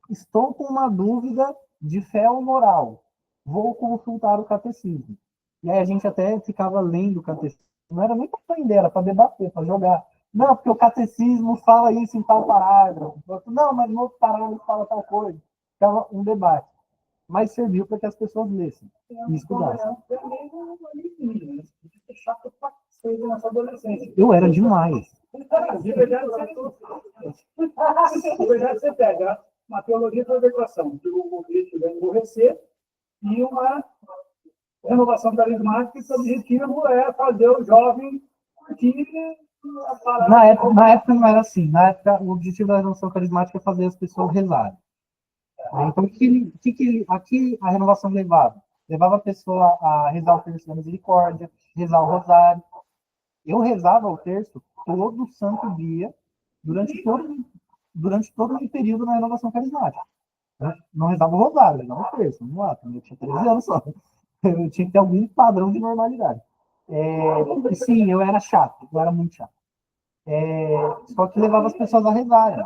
Speaker 1: Estou com uma dúvida de fé ou moral. Vou consultar o catecismo. E aí a gente até ficava lendo o catecismo. Não era nem para aprender, era para debater, para jogar. Não, porque o catecismo fala isso em tal parágrafo. Não, mas no outro parágrafo fala tal coisa. Ficava um debate. Mas serviu para que as pessoas lessem e estudassem. Eu era demais.
Speaker 3: De verdade, você pega uma teologia da educação, que o objetivo é emborrecer, e uma renovação carismática, que o objetivo é fazer o jovem que
Speaker 1: na época não era assim. Na época, o objetivo da renovação carismática é fazer as pessoas rezarem. Então, aqui a renovação levava? Levava a pessoa a rezar o terço da misericórdia, rezar o rosário. Eu rezava o terço todo santo dia, durante todo o período na renovação carismática. Eu não rezava o rosário, rezava o terço. Vamos lá, eu tinha 13 anos só. Eu tinha que ter algum padrão de normalidade. E sim, eu era chato, eu era muito chato. Só que levava as pessoas a rezarem.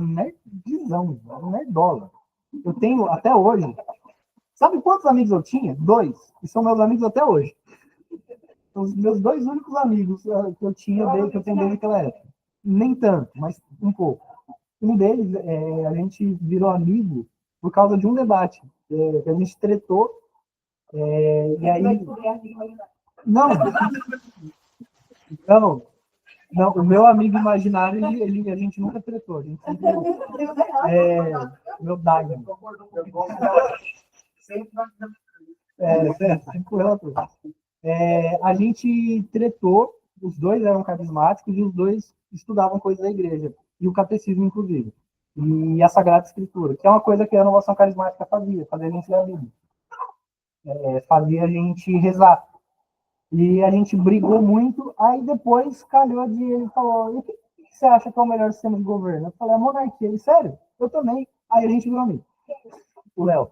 Speaker 1: Nerdzão, nerdola. Eu tenho até hoje. Sabe quantos amigos eu tinha? 2. E são meus amigos até hoje. Os meus 2 únicos amigos que eu tinha, que eu tenho desde aquela época. Nem tanto, mas um pouco. Um deles, a gente virou amigo por causa de um debate. Que a gente tretou. E aí. Não, não. Não, o meu amigo imaginário, a gente nunca tretou. A gente sempre. Meu Dagno. Sempre correu tudo. A gente tretou, os dois eram carismáticos e os dois estudavam coisas da igreja, e o catecismo, inclusive, e a Sagrada Escritura, que é uma coisa que a renovação carismática fazia a gente ler a Bíblia, fazia a gente rezar. E a gente brigou muito, aí depois calhou de ele falou: e o que você acha que é o melhor sistema de governo? Eu falei: a monarquia. Ele: sério? Eu também. Aí a gente virou amigo. O Léo.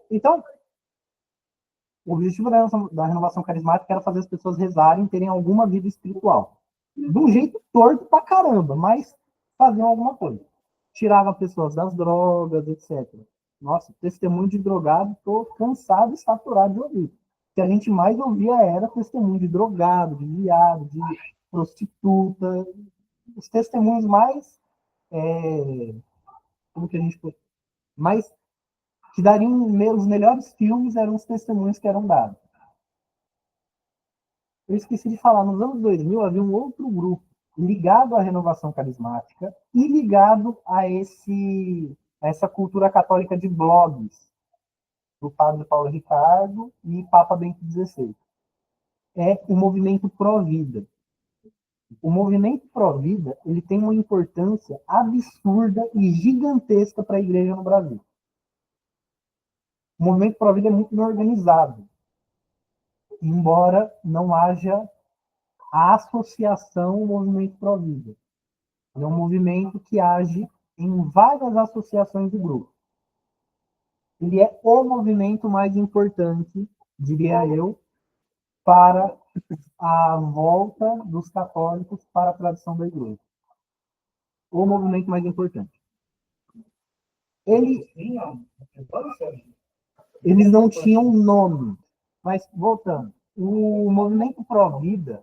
Speaker 1: Então, o objetivo da renovação carismática era fazer as pessoas rezarem, terem alguma vida espiritual. De um jeito torto pra caramba, mas faziam alguma coisa. Tirava pessoas das drogas, etc. Nossa, testemunho de drogado, tô cansado e saturado de ouvir. O que a gente mais ouvia era testemunho de drogado, de viado, de prostituta. Os testemunhos mais... como que a gente pode... mais que dariam os melhores filmes eram os testemunhos que eram dados. Eu esqueci de falar, nos anos 2000 havia um outro grupo ligado à renovação carismática e ligado a essa cultura católica de blogs do padre Paulo Ricardo e Papa Bento XVI. É o movimento pró-vida. O movimento pró-vida ele tem uma importância absurda e gigantesca para a igreja no Brasil. O movimento pró-vida é muito bem organizado, embora não haja a associação ao movimento pró-vida. É um movimento que age em várias associações de grupo. Ele é o movimento mais importante, diria eu, para a volta dos católicos para a tradição da igreja. O movimento mais importante. Eles não tinham nome, mas voltando, o movimento pró-vida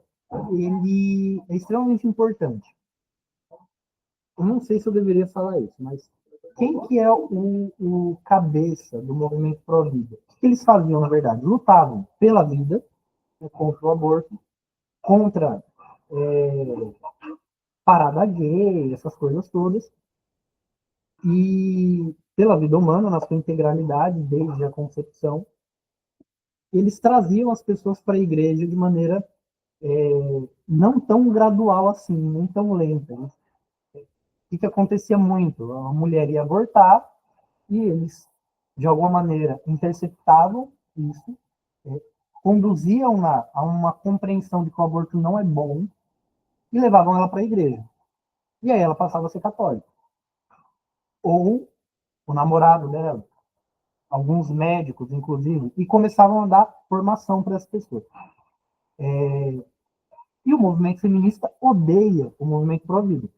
Speaker 1: ele é extremamente importante. Eu não sei se eu deveria falar isso, mas quem que é o cabeça do movimento pró-vida? O que eles faziam, na verdade? Lutavam pela vida, contra o aborto, contra parada gay, essas coisas todas, e pela vida humana, na sua integralidade, desde a concepção. Eles traziam as pessoas para a igreja de maneira não tão gradual assim, nem tão lenta. O que acontecia muito? A mulher ia abortar e eles, de alguma maneira, interceptavam isso, conduziam-na a uma compreensão de que o aborto não é bom e levavam ela para a igreja. E aí ela passava a ser católica. Ou o namorado dela, alguns médicos, inclusive, e começavam a dar formação para essas pessoas. E o movimento feminista odeia o movimento pró-vida.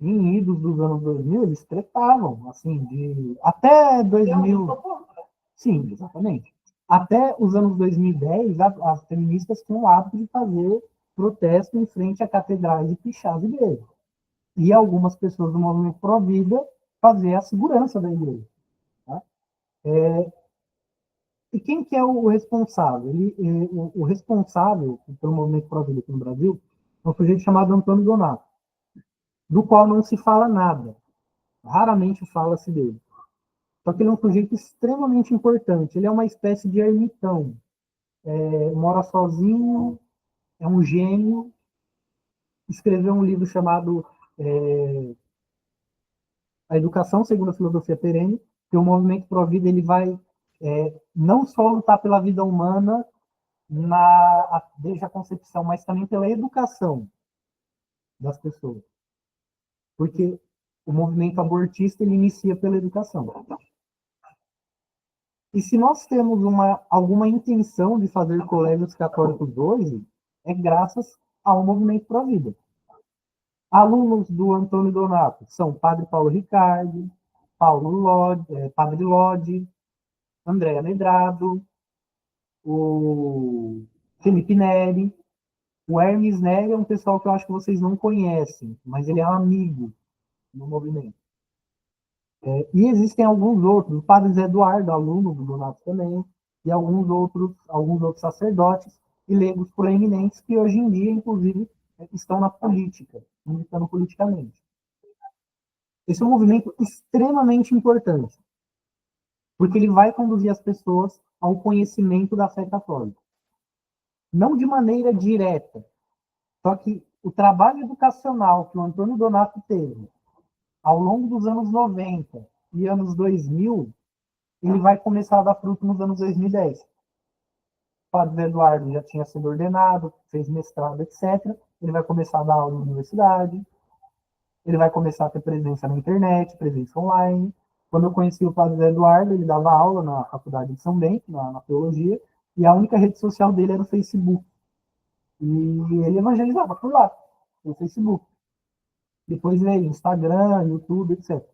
Speaker 1: Em idos dos anos 2000, eles tretavam, assim, até 2000. Sim, exatamente. Até os anos 2010, as feministas tinham o hábito de fazer protesto em frente a catedrais e pichar as igrejas. E algumas pessoas do movimento pró-vida fazer a segurança da igreja. Tá? E quem que é o responsável? O responsável pelo movimento pró-vida aqui no Brasil é um sujeito chamado Antônio Donato, do qual não se fala nada. Raramente fala-se dele. Só que ele é um sujeito extremamente importante. Ele é uma espécie de ermitão. Mora sozinho, é um gênio. Escreveu um livro chamado A Educação segundo a Filosofia Perene, que o movimento pró-vida ele vai não só lutar pela vida humana desde a concepção, mas também pela educação das pessoas. Porque o movimento abortista ele inicia pela educação. E se nós temos alguma intenção de fazer colégios católicos hoje, é graças ao movimento pró-vida. Alunos do Antônio Donato são Padre Paulo Ricardo, Padre Lodi, Andréa Medrado, o Felipe Neri. O Hermes Neri é um pessoal que eu acho que vocês não conhecem, mas ele é um amigo no movimento. E existem alguns outros, o Padre Zé Eduardo, aluno do Donato também, e alguns outros sacerdotes e leigos proeminentes que hoje em dia, inclusive, estão na política, militando politicamente. Esse é um movimento extremamente importante, porque ele vai conduzir as pessoas ao conhecimento da fé católica. Não de maneira direta, só que o trabalho educacional que o Antônio Donato teve ao longo dos anos 90 e anos 2000, ele vai começar a dar fruto nos anos 2010. O Padre Eduardo já tinha sido ordenado, fez mestrado, etc. Ele vai começar a dar aula na universidade, ele vai começar a ter presença na internet, presença online. Quando eu conheci o Padre Eduardo, ele dava aula na Faculdade de São Bento, na teologia, e a única rede social dele era o Facebook. E ele evangelizava por lá, no Facebook. Depois veio Instagram, YouTube, etc.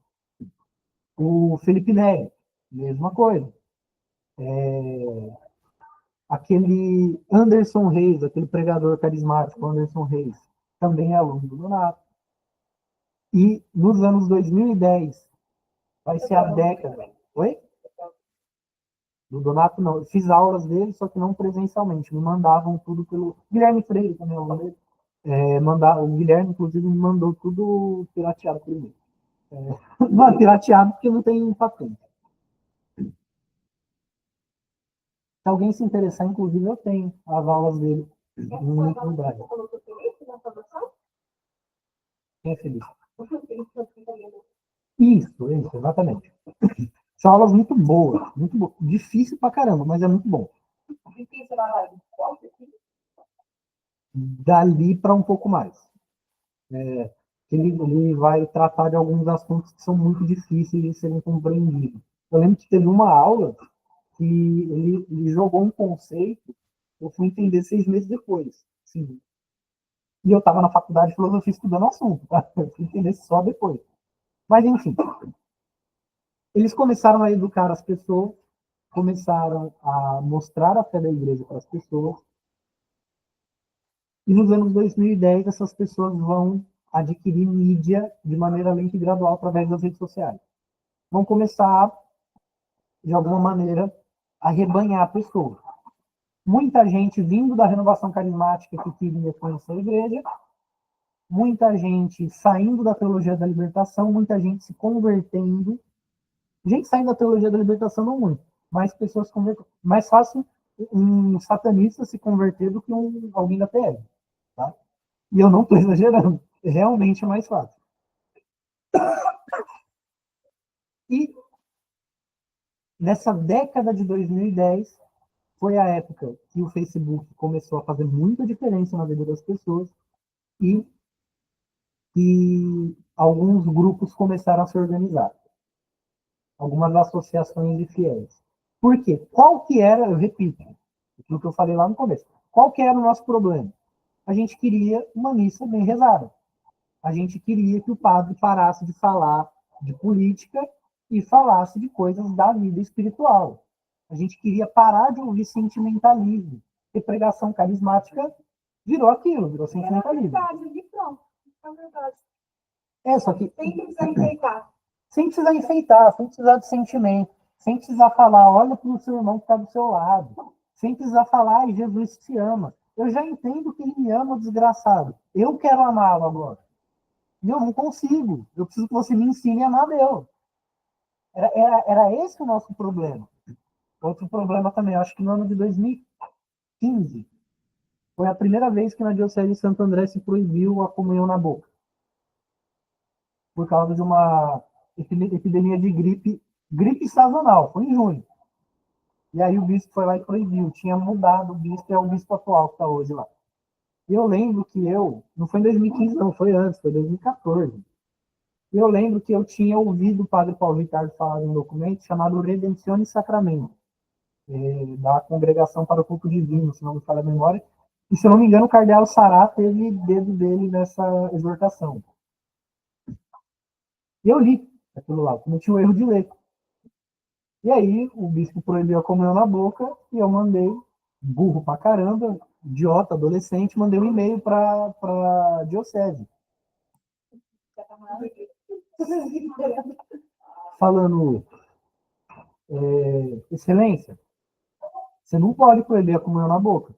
Speaker 1: O Felipe Neri, mesma coisa. Aquele Anderson Reis, aquele pregador carismático, Anderson Reis, também é aluno do Donato. E nos anos 2010, vai ser a década. Oi? Do Donato, não. Eu fiz aulas dele, só que não presencialmente. Me mandavam tudo pelo. Guilherme Freire também é aluno dele. O Guilherme, inclusive, me mandou tudo pirateado primeiro. Não é pirateado porque não tem patente. Se alguém se interessar, inclusive, eu tenho as aulas dele no LinkedIn Drive. Quem é feliz? Isso, exatamente. São aulas muito boas, muito boas. Difícil pra caramba, mas é muito bom. Dali para um pouco mais. Ele vai tratar de alguns assuntos que são muito difíceis de serem compreendidos. Eu lembro que teve uma aula que ele jogou um conceito, eu fui entender 6 meses depois. Sim. E eu estava na faculdade de filosofia estudando o assunto, tá? Eu fui entender só depois. Mas, enfim, eles começaram a educar as pessoas, começaram a mostrar a fé da igreja para as pessoas, e nos anos 2010 essas pessoas vão adquirir mídia de maneira lenta e gradual através das redes sociais. Vão começar, de alguma maneira, a rebanhar a pessoa. Muita gente vindo da renovação carismática que queria conhecer a igreja, muita gente saindo da teologia da libertação, muita gente se convertendo. Gente saindo da teologia da libertação não muito, mas pessoas se convertendo. Mais fácil um satanista se converter do que alguém da PL. Tá? E eu não estou exagerando. É realmente mais fácil. E nessa década de 2010, foi a época que o Facebook começou a fazer muita diferença na vida das pessoas e que alguns grupos começaram a se organizar, algumas associações de fiéis. Por quê? Qual que era, eu repito, aquilo que eu falei lá no começo, qual que era o nosso problema? A gente queria uma missa bem rezada. A gente queria que o padre parasse de falar de política e falasse de coisas da vida espiritual. A gente queria parar de ouvir sentimentalismo. E pregação carismática virou aquilo, virou sentimentalismo.
Speaker 2: É verdade, pronto. É verdade.
Speaker 1: Só que
Speaker 2: Sem precisar enfeitar.
Speaker 1: sem precisar enfeitar, sem precisar de sentimento, sem precisar falar, olha para o seu irmão que está do seu lado, sem precisar falar, ai, Jesus te ama. Eu já entendo que ele me ama, desgraçado. Eu quero amá-lo agora. E eu não consigo. Eu preciso que você me ensine a amar Deus. Era esse o nosso problema. Outro problema também, acho que no ano de 2015, foi a primeira vez que na Diocese de Santo André se proibiu a comunhão na boca. Por causa de uma epidemia de gripe sazonal, foi em junho. E aí o bispo foi lá e proibiu, tinha mudado o bispo, é o bispo atual que está hoje lá. E eu lembro que não foi em 2015 não, foi antes, foi 2014. E eu lembro que eu tinha ouvido o padre Paulo Ricardo falar de um documento chamado Redemptione Sacramento, da Congregação para o Culto Divino, se não me falha a memória. E se eu não me engano, o cardeal Sará teve dedo dele nessa exortação. E eu li aquilo lá, cometi o erro de ler. E aí o bispo proibiu a comunhão na boca e eu mandei, burro pra caramba, idiota, adolescente, mandei um e-mail para diocese. Falando, excelência, você não pode proibir a comunhão na boca.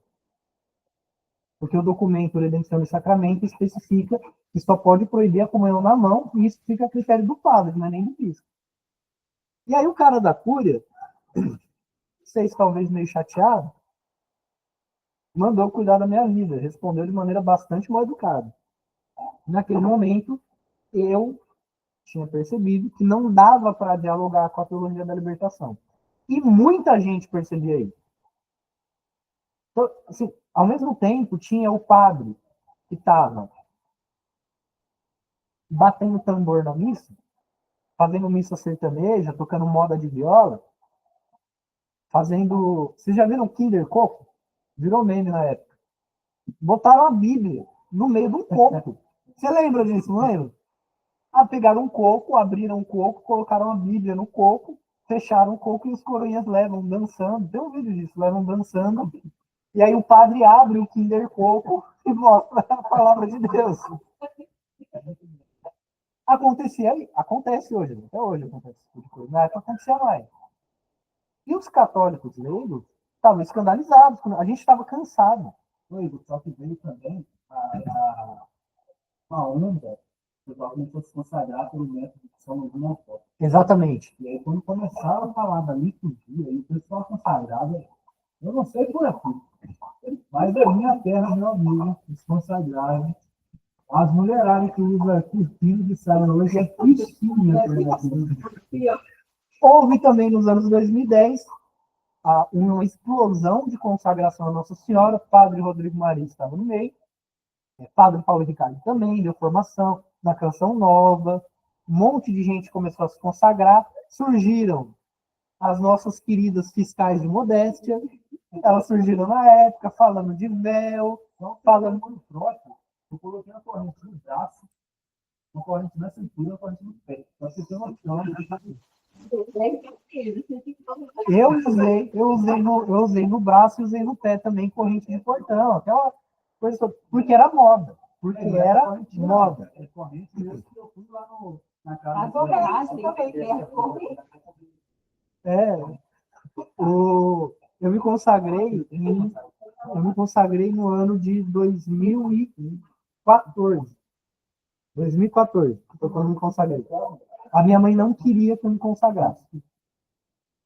Speaker 1: Porque o documento Redenção e Sacramento especifica que só pode proibir a comunhão na mão, e isso fica a critério do padre, não é nem do bispo. E aí o cara da cúria, vocês talvez meio chateado, mandou cuidar da minha vida, respondeu de maneira bastante mal educada. Naquele momento, eu tinha percebido que não dava para dialogar com a teologia da libertação. E muita gente percebia isso. Então, assim, ao mesmo tempo, tinha o padre que estava batendo tambor na missa, fazendo missa sertaneja, tocando moda de viola, fazendo... Vocês já viram Kinder Coco? Virou meme na época. Botaram a Bíblia no meio do coco. Você lembra disso, não lembra? Pegaram um coco, abriram um coco, colocaram a Bíblia no coco, fecharam o coco e os coroinhas levam dançando. Tem um vídeo disso, levam dançando. E aí o padre abre o Kinder Coco e mostra a palavra de Deus. Acontece hoje, até hoje acontece esse tipo de coisa. Na época acontecia mais. E os católicos leigos estavam escandalizados. A gente estava cansado.
Speaker 3: Só que veio também uma onda que o pessoal começou a se consagrar pelo método de São Luís Monfort.
Speaker 1: Exatamente.
Speaker 3: E aí, quando começaram a falar da liturgia, aí o pessoal consagrado, eu não sei por aqui, mas a minha terra, meu amigo, os consagrados, as mulheradas que usam cortina de saia hoje é tristinha.
Speaker 1: Houve também nos anos 2010 uma explosão de consagração a Nossa Senhora. Padre Rodrigo Maria estava no meio, Padre Paulo Ricardo também deu formação na Canção Nova, um monte de gente começou a se consagrar, surgiram as nossas queridas fiscais de modéstia, elas surgiram na época, falando de véu, falando
Speaker 3: muito próximo. Eu coloquei a corrente no braço, uma corrente na cintura, uma corrente no pé. Para você ter uma noção.
Speaker 1: Eu usei no braço e usei no pé também corrente de portão, aquela coisa, porque era moda. Porque era moda.
Speaker 3: É corrente mesmo que eu fui lá na casa
Speaker 1: eu me consagrei no ano de 2014. 2014, foi quando eu me consagrei. A minha mãe não queria que eu me consagrasse.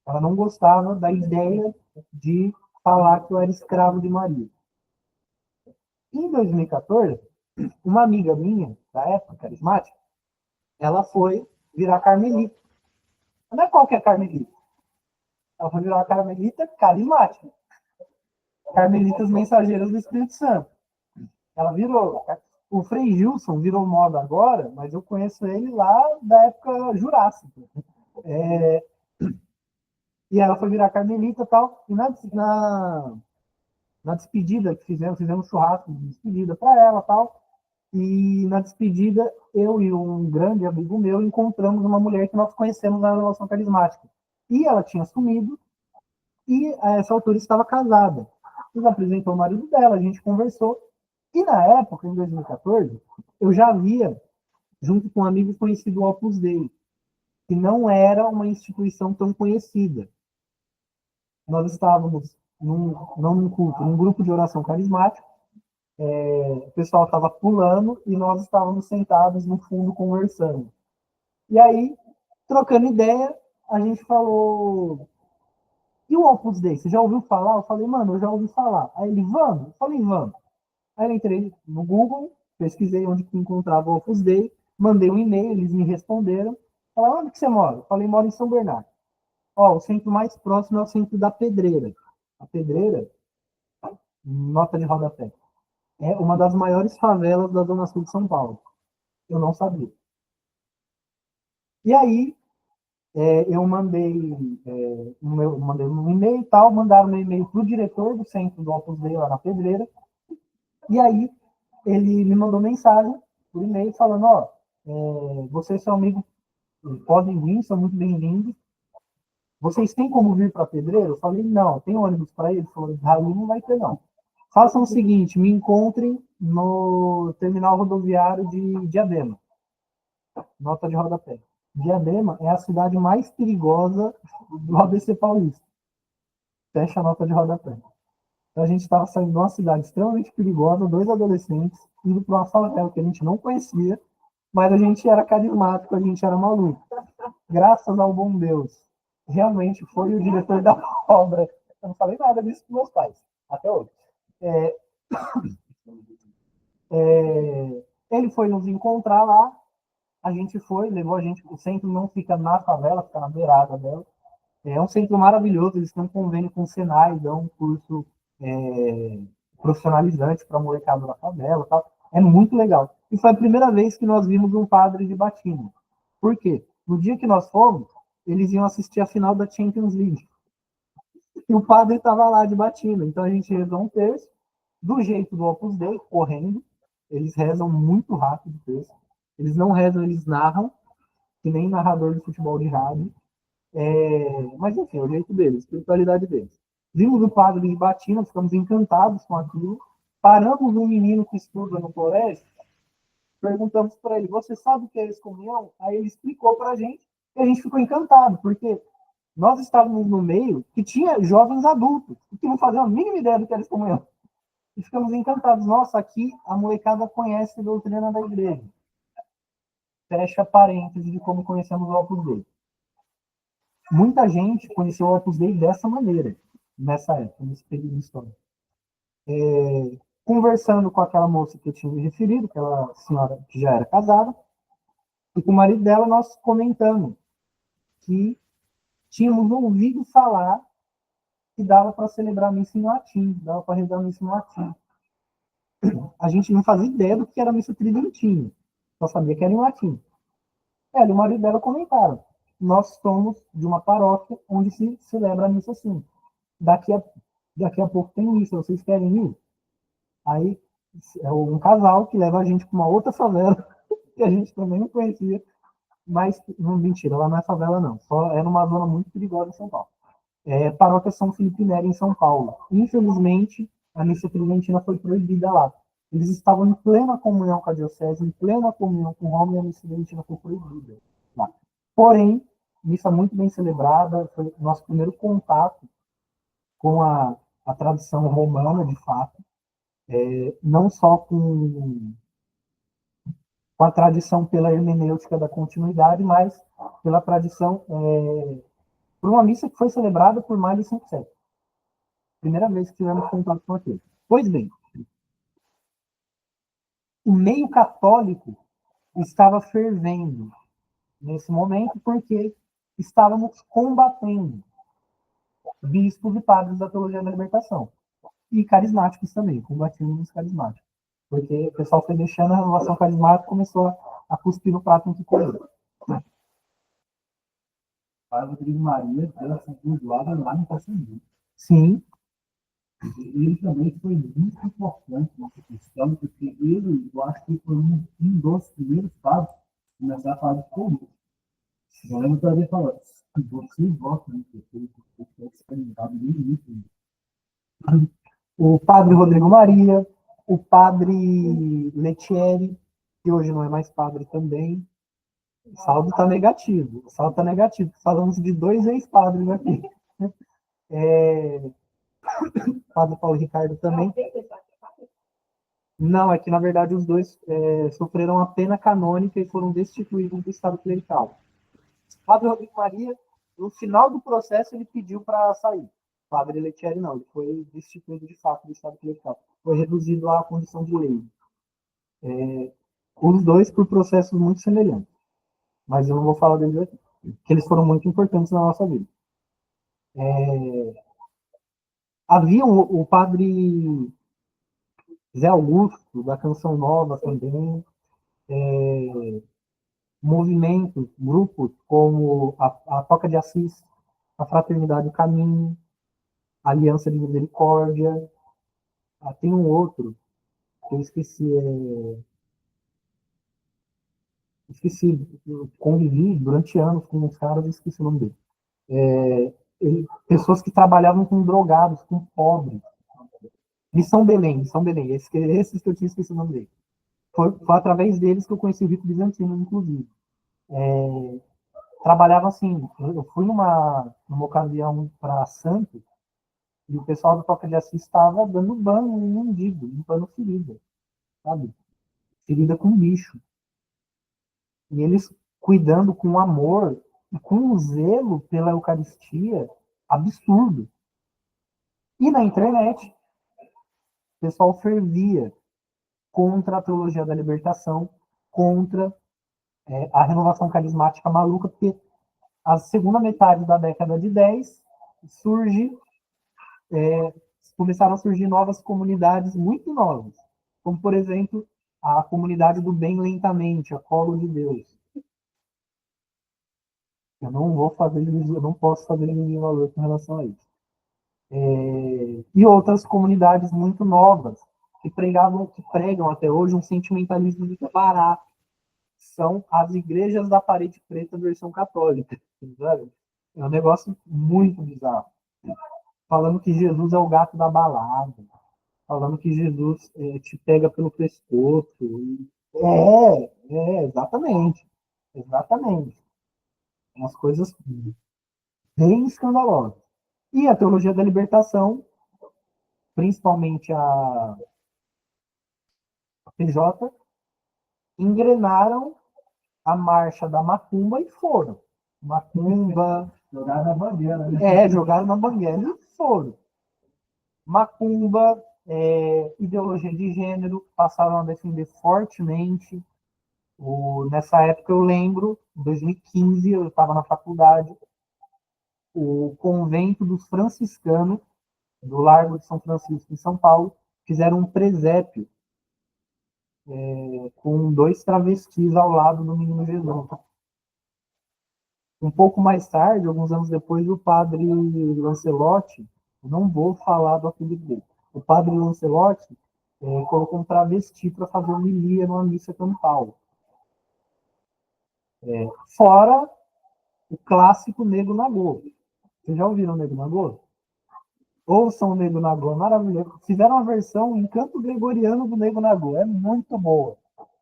Speaker 1: Ela não gostava da ideia de falar que eu era escravo de Maria. Em 2014, uma amiga minha, da época, carismática, ela foi virar carmelita. Não é qualquer carmelita. Ela foi virar uma carmelita carismática. Carmelitas Mensageiras do Espírito Santo. Ela virou. O Frei Gilson virou moda agora, mas eu conheço ele lá da época Jurássica. E ela foi virar carmelita e tal. E na despedida que fizemos churrasco de despedida para ela e tal. E na despedida, eu e um grande amigo meu encontramos uma mulher que nós conhecemos na relação carismática. E ela tinha sumido e a essa altura estava casada. Nos apresentou o marido dela, a gente conversou. E na época, em 2014, eu já via, junto com um amigo conhecido, o Opus Dei, que não era uma instituição tão conhecida. Nós estávamos não num culto, num grupo de oração carismático, o pessoal estava pulando e nós estávamos sentados no fundo conversando. E aí, trocando ideia, a gente falou, e o Opus Dei, você já ouviu falar? Eu falei, mano, eu já ouvi falar. Aí ele, vamos? Eu falei, vamos. Aí eu entrei no Google, pesquisei onde que encontrava o Opus Dei, mandei um e-mail, eles me responderam. Falaram, onde que você mora? Eu falei, moro em São Bernardo. Ó, o centro mais próximo é o centro da Pedreira. A Pedreira, nota de rodapé, é uma das maiores favelas da Zona Sul de São Paulo. Eu não sabia. E aí, eu mandei um e-mail e tal, mandaram meu e-mail para o diretor do centro do Opus Dei lá na Pedreira. E aí, ele me mandou mensagem por e-mail falando, ó, vocês são amigos, podem vir, são muito bem-vindos. Vocês têm como vir para Pedreira? Eu falei, não, tem ônibus para ele? Ele falou, daí não vai ter, não. Façam o seguinte, me encontrem no terminal rodoviário de Diadema. Nota de rodapé. Diadema é a cidade mais perigosa do ABC Paulista. Fecha a nota de rodapé. Então a gente estava saindo de uma cidade extremamente perigosa, dois adolescentes, indo para uma favela que a gente não conhecia, mas a gente era carismático, a gente era maluco. Graças ao bom Deus, realmente foi o diretor da obra. Eu não falei nada disso para meus pais, até hoje. Ele foi nos encontrar lá, a gente foi, levou a gente, o centro não fica na favela, fica na beirada dela. É um centro maravilhoso, eles têm um convênio com o Senai, dão um curso profissionalizante para molecada da favela, tal. É muito legal. E foi a primeira vez que nós vimos um padre de batina. Por quê? No dia que nós fomos, eles iam assistir a final da Champions League. E o padre estava lá de batina. Então a gente rezou um terço, do jeito do Opus Dei, correndo. Eles rezam muito rápido o terço. Eles não rezam, eles narram, que nem narrador de futebol de rádio. Mas enfim, é o jeito deles, a espiritualidade deles. Vimos o padre de batina, ficamos encantados com aquilo. Paramos um menino que estuda no colégio, perguntamos para ele, você sabe o que é excomunhão? Aí ele explicou para a gente e a gente ficou encantado, porque nós estávamos no meio que tinha jovens adultos, que não faziam a mínima ideia do que era excomunhão. E ficamos encantados. Nossa, aqui a molecada conhece a doutrina da igreja. Fecha parênteses de como conhecemos o Opus Dei. Muita gente conheceu o Opus Dei dessa maneira, nessa época, nesse período histórico. Conversando com aquela moça que eu tinha me referido, aquela senhora que já era casada, e com o marido dela, nós comentamos que tínhamos ouvido falar que dava para celebrar a missa em latim, dava para rezar a missa em latim. A gente não fazia ideia do que era a missa tridentina, só sabia que era em latim. Ela e o marido dela comentaram, nós somos de uma paróquia onde se celebra a missa assim. Daqui a pouco tem missa, vocês querem ir? Aí é um casal que leva a gente para uma outra favela, que a gente também não conhecia, mas, não, mentira, lá não é favela não, só é numa zona muito perigosa em São Paulo. Paróquia São Felipe Neri, em São Paulo. Infelizmente, a missa tridentina foi proibida lá. Eles estavam em plena comunhão com a diocese, em plena comunhão com Roma, e a missa tridentina foi proibida lá. Porém, missa muito bem celebrada, foi o nosso primeiro contato com a tradição romana, de fato, não só com a tradição pela hermenêutica da continuidade, mas pela tradição, por uma missa que foi celebrada por mais de 5 séculos. Primeira vez que tivemos contato com aquilo. Pois bem, o meio católico estava fervendo nesse momento porque estávamos combatendo bispos e padres da teologia da libertação. e carismáticos também, combatimos os carismáticos. Porque o pessoal foi deixando a renovação carismática e começou a cuspir no prato que comeu.
Speaker 3: Padre Rodrigo Maria, ela se doada lá no Caçambu.
Speaker 1: Sim,
Speaker 3: E ele também foi muito importante nessa questão, porque ele, eu acho que foi um dos primeiros padres a começar a falar de política. Eu lembro que ele falou, você vota no PT, você é experimentado no início.
Speaker 1: o padre Rodrigo Maria, o padre Letieri, que hoje não é mais padre também. O saldo está negativo. O saldo está negativo. Falamos de 2 ex-padres aqui. O padre Paulo Ricardo também. Não, é que na verdade os dois sofreram a pena canônica e foram destituídos do estado clerical. O padre Rodrigo Maria, no final do processo, ele pediu para sair. O padre Letieri não, ele foi destituído de fato do estado clerical. Foi reduzido à condição de lei. Os dois por processos muito semelhantes. Mas eu não vou falar deles aqui, porque eles foram muito importantes na nossa vida. Havia o padre Zé Augusto, da Canção Nova também, movimentos, grupos como a Toca de Assis, a Fraternidade do Caminho, a Aliança de Misericórdia. Tem um outro, que eu esqueci, eu convivi durante anos com os caras e esqueci o nome dele. Pessoas que trabalhavam com drogados, com pobres. Missão Belém, esses que eu tinha esquecido o nome dele. Foi através deles que eu conheci o rito bizantino, inclusive. Trabalhava assim, eu fui numa ocasião para Santos, e o pessoal do Toca de Assis estava dando banho em mendigo, limpando ferida, sabe? Ferida com bicho. E eles cuidando com amor e com um zelo pela Eucaristia absurdo. E na internet, o pessoal fervia contra a teologia da libertação, contra a renovação carismática maluca, porque a segunda metade da década de 10 surge, começaram a surgir novas comunidades muito novas, como, por exemplo, a comunidade do Bem Lentamente, a Colo de Deus. Eu não posso fazer juízo de valor com relação a isso. E outras comunidades muito novas, que pregam até hoje um sentimentalismo muito barato. São as igrejas da parede preta versão católica. Sabe? É um negócio muito bizarro. Falando que Jesus é o gato da balada. Falando que Jesus te pega pelo pescoço. Exatamente. Exatamente. Umas coisas bem escandalosas. E a teologia da libertação, principalmente a PJ, engrenaram a marcha da macumba e foram. Macumba.
Speaker 3: Jogaram na bandeira, né?
Speaker 1: Jogaram na bandeira e foram. Macumba, ideologia de gênero, passaram a defender fortemente. Nessa época eu lembro, em 2015, eu estava na faculdade, o convento dos franciscanos, do Largo de São Francisco, em São Paulo, fizeram um presépio com 2 travestis ao lado do menino Jesus. Um pouco mais tarde, alguns anos depois, o padre Lancelotti, não vou falar do apelido dele, o padre Lancelotti colocou um travesti para fazer homilia numa missa campal. Fora o clássico Nego Nagô. Vocês já ouviram o Nego Nagô? Ouçam o Nego Nagô, é maravilhoso. Fizeram uma versão em canto gregoriano do Nego Nagô, é muito boa,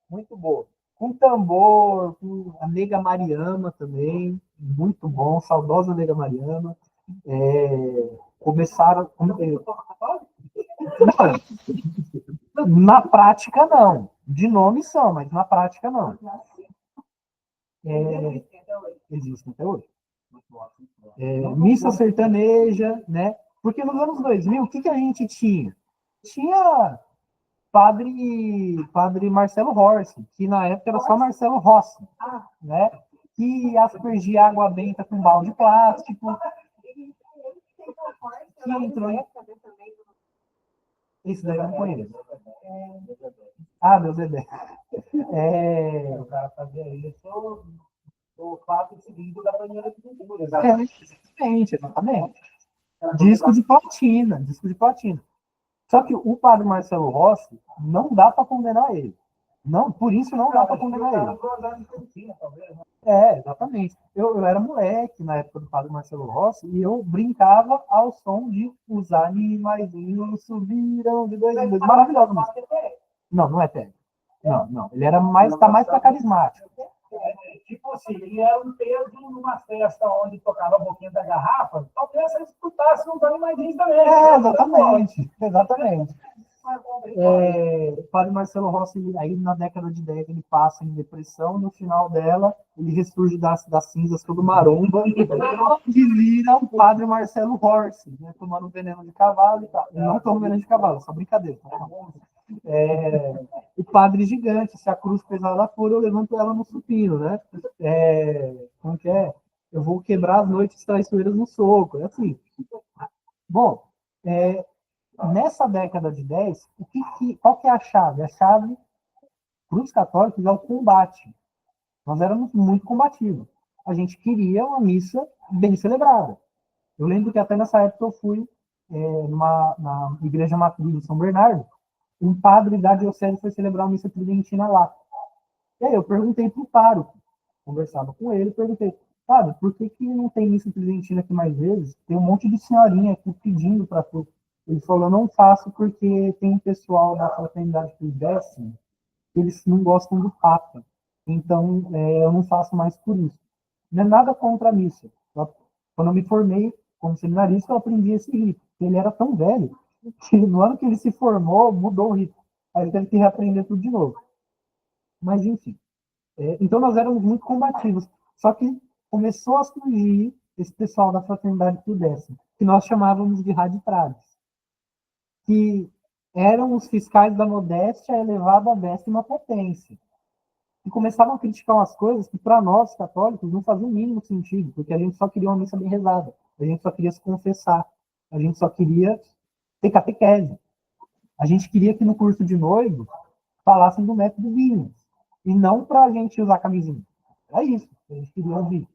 Speaker 1: muito boa. Com tambor, com a Nega Mariama também, muito bom, saudosa Nega Mariama. Começaram. Na prática, não. De nome são, mas na prática, não. Existem até hoje. Missa sertaneja, né? Porque nos anos 2000, o que a gente tinha? Tinha padre Marcelo Rossi, que na época era só Marcelo Rossi, né? Que aspergia água benta com balde de plástico. Que entrou Esse daí eu não conheço. Ah, meu Dedé.
Speaker 3: O cara fazia isso o fato seguinte da banheira de cultura.
Speaker 1: Exatamente. Disco de platina, disco de platina. Só que o padre Marcelo Rossi, não dá para condenar ele. Não, por isso não dá para condenar ele. Exatamente. Eu era moleque na época do padre Marcelo Rossi e eu brincava ao som de Os Animaizinhos Subiram de dois em dois. Maravilhoso. Não, não é técnico. Não. Ele era mais, tá mais para carismático.
Speaker 3: Tipo assim, ele era um peso numa festa onde tocava a boquinha da garrafa, talvez você escutasse um Dani mais também.
Speaker 1: Exatamente. O padre Marcelo Rossi, aí na década de 10, ele passa em depressão, no final dela, ele ressurge das cinzas todo maromba, e vira o padre Marcelo Rossi, né, tomando veneno de cavalo e tal. Não tomo veneno de cavalo, só brincadeira. Tá? O padre gigante, se a cruz pesada for, eu levanto ela no supino, né? Como que é? Eu vou quebrar as noites traiçoeiras no soco, é assim. Bom, nessa década de 10, qual que é a chave? A chave para os católicos é o combate. Nós éramos muito combativos. A gente queria uma missa bem celebrada. Eu lembro que até nessa época eu fui na igreja matriz de São Bernardo, um padre da diocese foi celebrar uma missa tridentina lá. E aí eu perguntei para o pároco, conversava com ele, perguntei, padre, por que não tem missa tridentina aqui mais vezes? Tem um monte de senhorinha aqui pedindo para tu. Ele falou, não faço porque tem um pessoal da fraternidade que desce, eles não gostam do Papa. Então, eu não faço mais por isso. Não é nada contra a missa. Quando eu me formei como seminarista, eu aprendi esse rito. Ele era tão velho que no ano que ele se formou, mudou o rito. Aí ele teve que reaprender tudo de novo. Mas, enfim. Então, nós éramos muito combativos. Só que começou a surgir esse pessoal da fraternidade Prudécia, que nós chamávamos de raditrades, que eram os fiscais da modéstia elevada à 10ª potência. E começavam a criticar umas coisas que, para nós, católicos, não faziam o mínimo sentido, porque a gente só queria uma missa bem rezada, a gente só queria se confessar, a gente só queria ter catequese. A gente queria que no curso de noivo falassem do método Vinhos, e não para a gente usar camisinha. Era isso, a gente queria ouvir.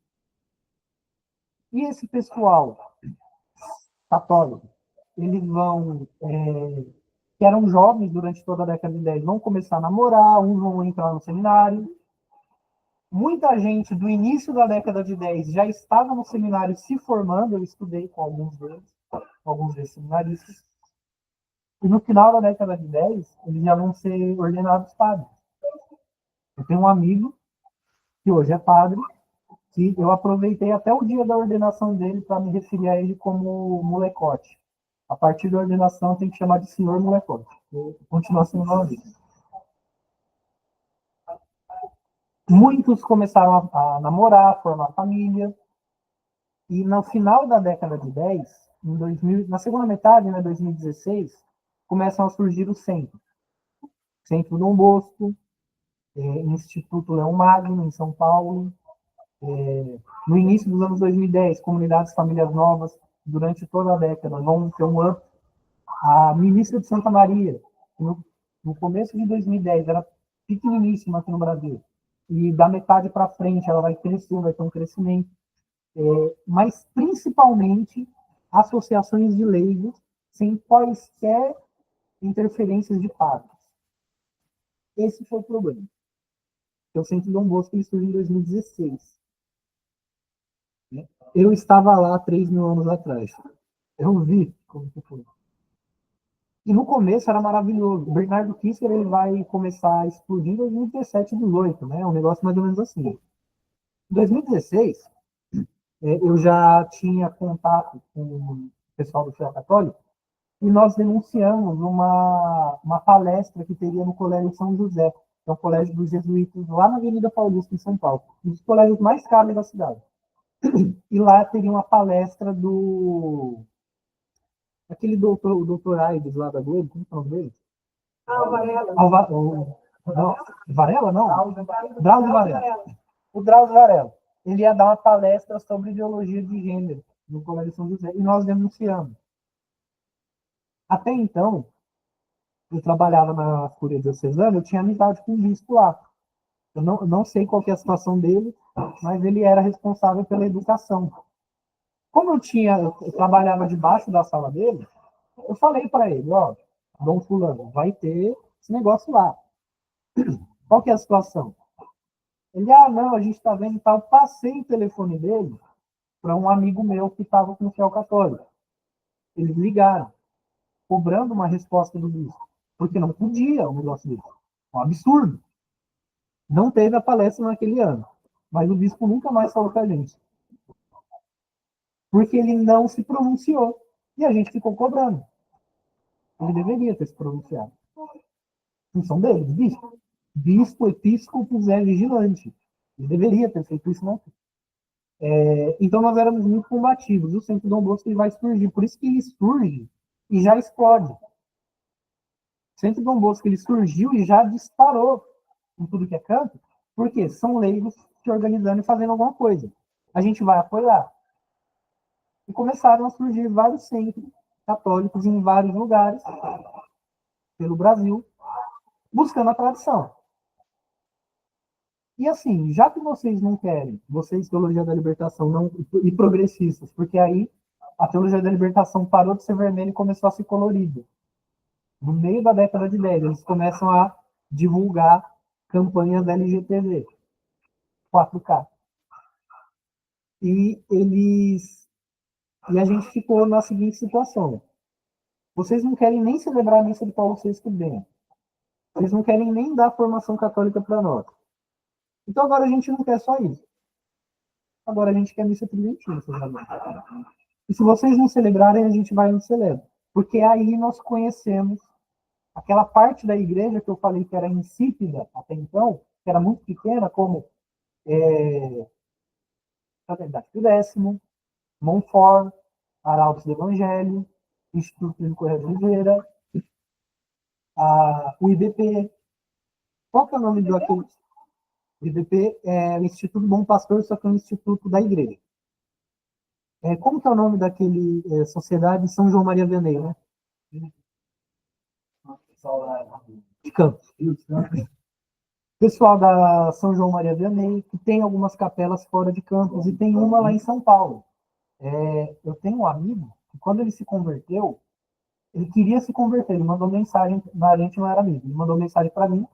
Speaker 1: E esse pessoal católico, eles vão, que eram jovens durante toda a década de 10, vão começar a namorar, uns vão entrar no seminário. Muita gente do início da década de 10 já estava no seminário se formando, eu estudei com alguns desses seminaristas. E no final da década de 10, eles já vão ser ordenados padres. Eu tenho um amigo que hoje é padre, que eu aproveitei até o dia da ordenação dele para me referir a ele como molecote. A partir da ordenação tem que chamar de senhor molecote. Continua sendo meu amigo. Muitos começaram a namorar, a formar família. E no final da década de 10, em 2000, na segunda metade, né, 2016, começam a surgir os centros. Centro Dom Bosco, Instituto Leão Magno, em São Paulo. No início dos anos 2010, comunidades famílias novas, durante toda a década, vão ter um up. A Ministra de Santa Maria, no começo de 2010, era pequeniníssima aqui no Brasil. E da metade para frente, ela vai crescer, vai ter um crescimento. Mas, principalmente, associações de leigos, sem quaisquer interferências de padres. Esse foi o problema. Eu sempre Dom Bosco, ele surgiu em 2016. Eu estava lá 3.000 anos atrás. Eu vi como que foi. E no começo era maravilhoso. O Bernardo Kister, ele vai começar a explodir em 2017, 2018, né? Um negócio mais ou menos assim. Em 2016, eu já tinha contato com o pessoal do Fiel Católico e nós denunciamos uma palestra que teria no Colégio São José, que é um colégio dos jesuítas lá na Avenida Paulista, em São Paulo, um dos colégios mais caros da cidade. E lá teria uma palestra aquele o doutor Aires lá da Globo, como é o nome dele? Varela, não? Drauzio Varela. O Drauzio Varela. Ele ia dar uma palestra sobre ideologia de gênero no Colégio São José, e nós denunciamos. Até então, eu trabalhava na Cúria Diocesana, eu tinha amizade com o bispo lá. Eu não sei qual que é a situação dele, mas ele era responsável pela educação. Como eu trabalhava debaixo da sala dele, eu falei para ele, ó, Dom Fulano, vai ter esse negócio lá. Qual que é a situação? Ele, não, a gente está vendo e tal. Passei o telefone dele para um amigo meu que estava com o fiel católico. Eles ligaram, cobrando uma resposta do bispo, porque não podia um negócio desse. Um absurdo. Não teve a palestra naquele ano, mas o bispo nunca mais falou com a gente, porque ele não se pronunciou e a gente ficou cobrando. Ele deveria ter se pronunciado. Função dele, bispo. Bispo, episcopos é vigilante. Ele deveria ter feito isso, não. Então nós éramos muito combativos. O Centro Dom Bosco ele vai surgir, por isso que ele surge e já explode. O Centro Dom Bosco ele surgiu e já disparou em tudo que é canto, porque são leigos se organizando e fazendo alguma coisa. A gente vai apoiar. E começaram a surgir vários centros católicos em vários lugares pelo Brasil, buscando a tradição. E assim, já que vocês não querem, vocês, Teologia da Libertação, não, e progressistas, porque aí a Teologia da Libertação parou de ser vermelha e começou a ser colorida. No meio da década de 10, eles começam a divulgar campanhas da LGTB, 4K. E a gente ficou na seguinte situação. Vocês não querem nem celebrar a missa de Paulo VI bem. Vocês não querem nem dar formação católica para nós. Então agora a gente não quer só isso. Agora a gente quer missa tridentina, seus amigos. E se vocês não celebrarem, a gente vai e não celebra. Porque aí nós conhecemos aquela parte da igreja que eu falei que era insípida até então, que era muito pequena, como Fraternidade do Décimo, Montfort, Arautos do Evangelho, Instituto de Correia de Oliveira, o IBP. Qual que é o nome do aquele? O IBP é o Instituto Bom Pastor, só que é um instituto da igreja. Como que é o nome daquele Sociedade São João Maria Vianney, né? De Campos. Pessoal da São João Maria Vianney, que tem algumas capelas fora de Campos, e tem uma lá em São Paulo. Eu tenho um amigo que, quando ele se converteu, ele queria se converter, ele mandou mensagem, a gente não era amigo, ele mandou mensagem para mim,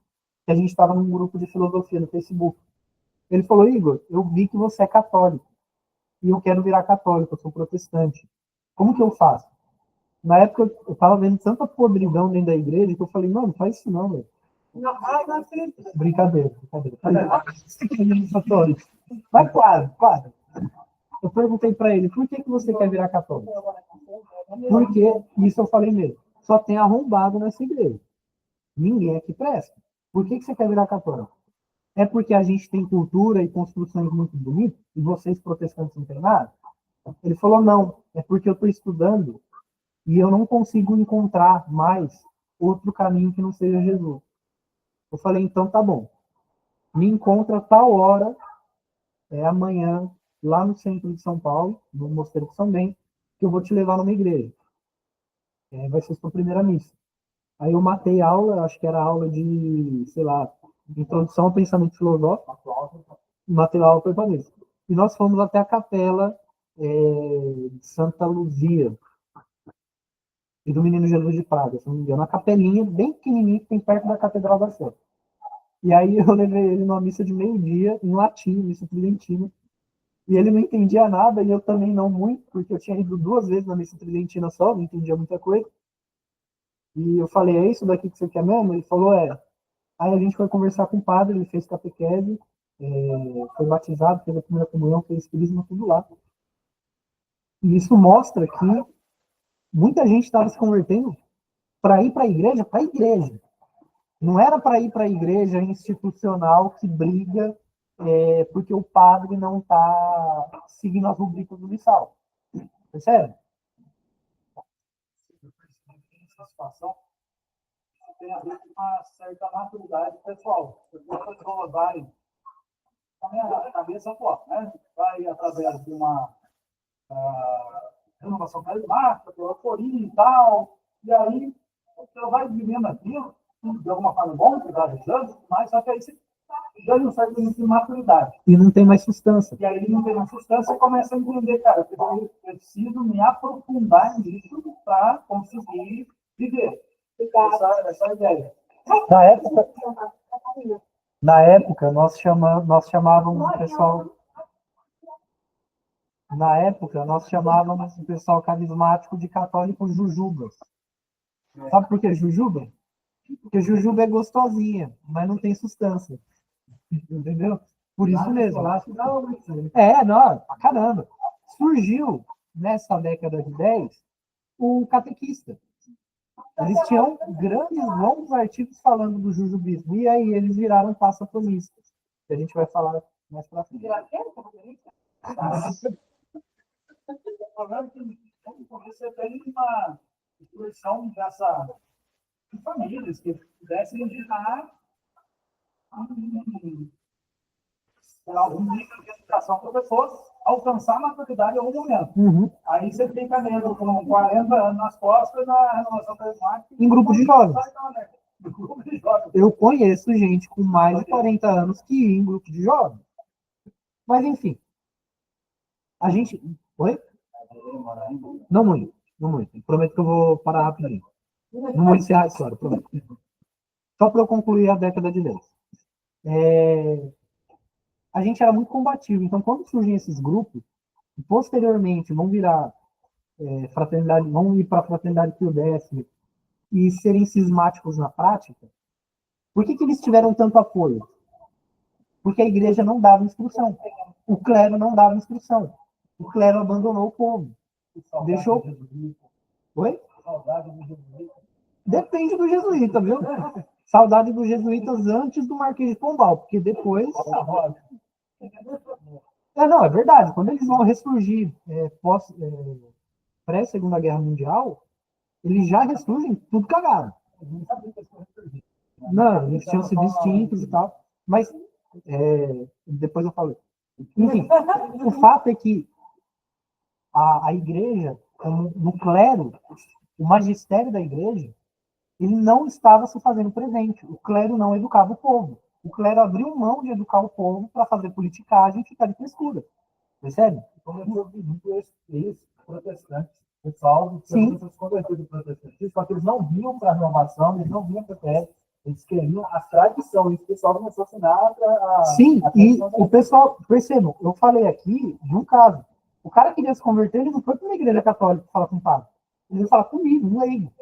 Speaker 1: que a gente estava num grupo de filosofia no Facebook. Ele falou, Igor, eu vi que você é católico, e eu quero virar católico, eu sou protestante. Como que eu faço? Na época, eu estava vendo tanta podridão dentro da igreja, que eu falei, não faz isso não, velho. Não, não acredito. Brincadeira. Católico. Mas quase. Eu perguntei para ele, por que você quer virar católico? Porque, isso eu falei mesmo, só tem arrombado nessa igreja. Ninguém aqui presta. Por que você quer virar católico? É porque a gente tem cultura e construções muito bonitas e vocês protestantes não têm nada? Ele falou, não, é porque eu estou estudando e eu não consigo encontrar mais outro caminho que não seja Jesus. Eu falei, então tá bom. Me encontra tal hora, amanhã, lá no centro de São Paulo, no Mosteiro de São Bento, que eu vou te levar numa igreja. Vai ser sua primeira missa. Aí eu matei aula, acho que era aula de, sei lá, introdução ao pensamento filosófico, matei aula para isso. E nós fomos até a capela de Santa Luzia e do Menino Jesus de Praga, se não me engano, uma capelinha bem pequenininha que tem perto da Catedral da Sé. E aí eu levei ele numa missa de meio-dia, em latim, missa tridentina, e ele não entendia nada, e eu também não muito, porque eu tinha ido 2 vezes na missa tridentina só, não entendia muita coisa. E eu falei, é isso daqui que você quer mesmo? Ele falou, é. Aí a gente foi conversar com o padre, ele fez catequese, foi batizado, fez a primeira comunhão, fez crisma, tudo lá. E isso mostra que muita gente estava se convertendo para ir para a igreja, Não era para ir para a igreja institucional que briga porque o padre não está seguindo as rubricas do missal. Percebe? Essa situação tem a ver com uma certa maturidade pessoal. Porque as pessoas vai na minha cabeça, né? Vai através de uma renovação carismática, pela forinha e tal, e aí
Speaker 3: Então vai vivendo aquilo, de alguma forma bom, que dá anos, mas só que aí você ganha um certo nível de maturidade.
Speaker 1: E não tem mais substância.
Speaker 3: E aí não tem mais substância, você começa a entender, cara, eu preciso me aprofundar nisso para conseguir viver. Essa é a ideia.
Speaker 1: Na época, nós chamávamos o pessoal. Na época, nós chamávamos o pessoal carismático de católicos jujubas. Sabe por que jujuba? Porque jujuba é gostosinha, mas não tem substância. Entendeu? Por isso mesmo. Não, pra caramba. Surgiu, nessa década de 10, o catequista. Eles tinham grandes, longos artigos falando do jujubismo. E aí eles viraram passaponistas. Que a gente vai falar mais pra frente.
Speaker 3: Você tem uma expressão dessa de famílias que pudessem gerar algum nível de educação para pessoas alcançar a maturidade em algum momento. Aí você fica mesmo com 40 anos nas costas na renovação carismática.
Speaker 1: Em grupo de jovens. Eu conheço gente com mais de 40 anos que ia em grupo de jovens. Mas, enfim. A gente... Oi? Não muito. Não muito. Prometo que eu vou parar rapidinho. Não vou encerrar a história, prometo. Só para eu concluir a década de 10. A gente era muito combativo. Então, quando surgem esses grupos, posteriormente vão virar fraternidade, vão ir para a fraternidade Pio X e serem cismáticos na prática, por que eles tiveram tanto apoio? Porque a igreja não dava instrução. O clero não dava instrução. O clero abandonou o povo. Deixou... Oi? Depende do jesuíta, viu? Saudade dos jesuítas antes do Marquês de Pombal, porque depois... Não, é verdade. Quando eles vão ressurgir pré-Segunda Guerra Mundial, eles já ressurgem tudo cagado. Não, eles tinham sido extintos e tal. Mas, depois eu falo. Enfim, o fato é que a igreja, no clero, o magistério da igreja, ele não estava se fazendo presente. O clero não educava o povo. O clero abriu mão de educar o povo para fazer politicagem e ficar de frescura. Percebe?
Speaker 3: Como eu vi muito isso, protestantes, pessoal, se convertidos do protestantismo, só que eles não vinham para a renovação, eles não vinham para a fé, eles queriam a tradição, e o pessoal começou a assinar
Speaker 1: Sim, e o pessoal, percebam, eu falei aqui de um caso. O cara queria se converter, ele não foi para uma igreja católica falar com o padre. Ele veio falar comigo, um leigo.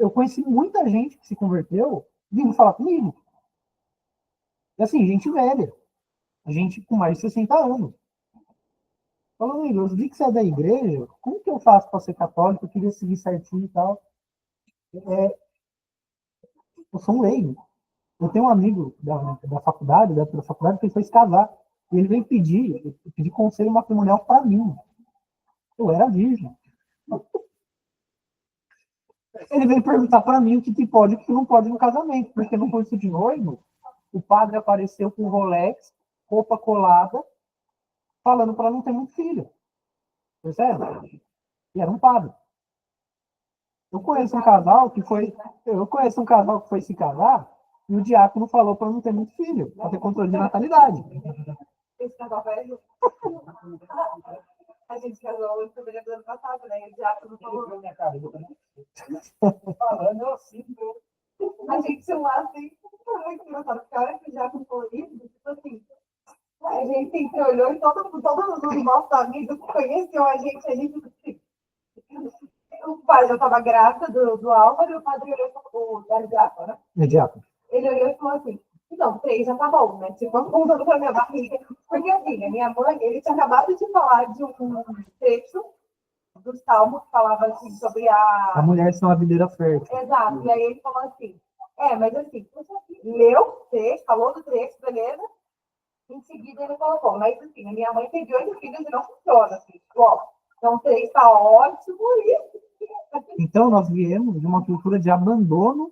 Speaker 1: Eu conheci muita gente que se converteu vindo falar comigo. E assim, gente velha. Gente com mais de 60 anos. Falando, amigo, eu vi que você é da igreja, como que eu faço para ser católico? Eu queria seguir certinho e tal. Eu sou um leigo. Eu tenho um amigo da faculdade, da faculdade, que ele foi se casar. E ele veio pedir conselho matrimonial para mim. Eu era virgem. Ele veio perguntar para mim o que pode e o que não pode no casamento, porque no curso de noivo, o padre apareceu com Rolex, roupa colada, falando para não ter muito filho. Percebe? E era um padre. Eu conheço um casal que foi se casar e o diácono falou para não ter muito filho, para ter controle de natalidade.
Speaker 2: Esse casal velho? A gente casou em fevereiro do ano passado, né? E o diácono falou.
Speaker 3: Falando assim,
Speaker 2: a gente se lá assim, muito engraçado, porque a hora que o diácono falou isso, tipo assim, a gente sempre olhou e todos os nossos amigos que conheciam a gente ali, tipo assim, o pai já estava grávida do Álvaro e o padre olhou e falou, o diácono, né?
Speaker 1: É diácono.
Speaker 2: Ele olhou e falou assim, então, 3 já tá bom, né? Tipo, apontando pra minha barriga. Porque assim, a minha mãe, ele tinha acabado de falar de um trecho do Salmo que falava assim sobre
Speaker 1: A mulher são a videira fértil.
Speaker 2: Exato. E aí ele falou assim, mas assim, leu o trecho, falou do trecho, beleza? Em seguida ele colocou, mas assim, a minha mãe teve 8 filhos e não funciona. Assim, então 3 tá ótimo e...
Speaker 1: Então nós viemos de uma cultura de abandono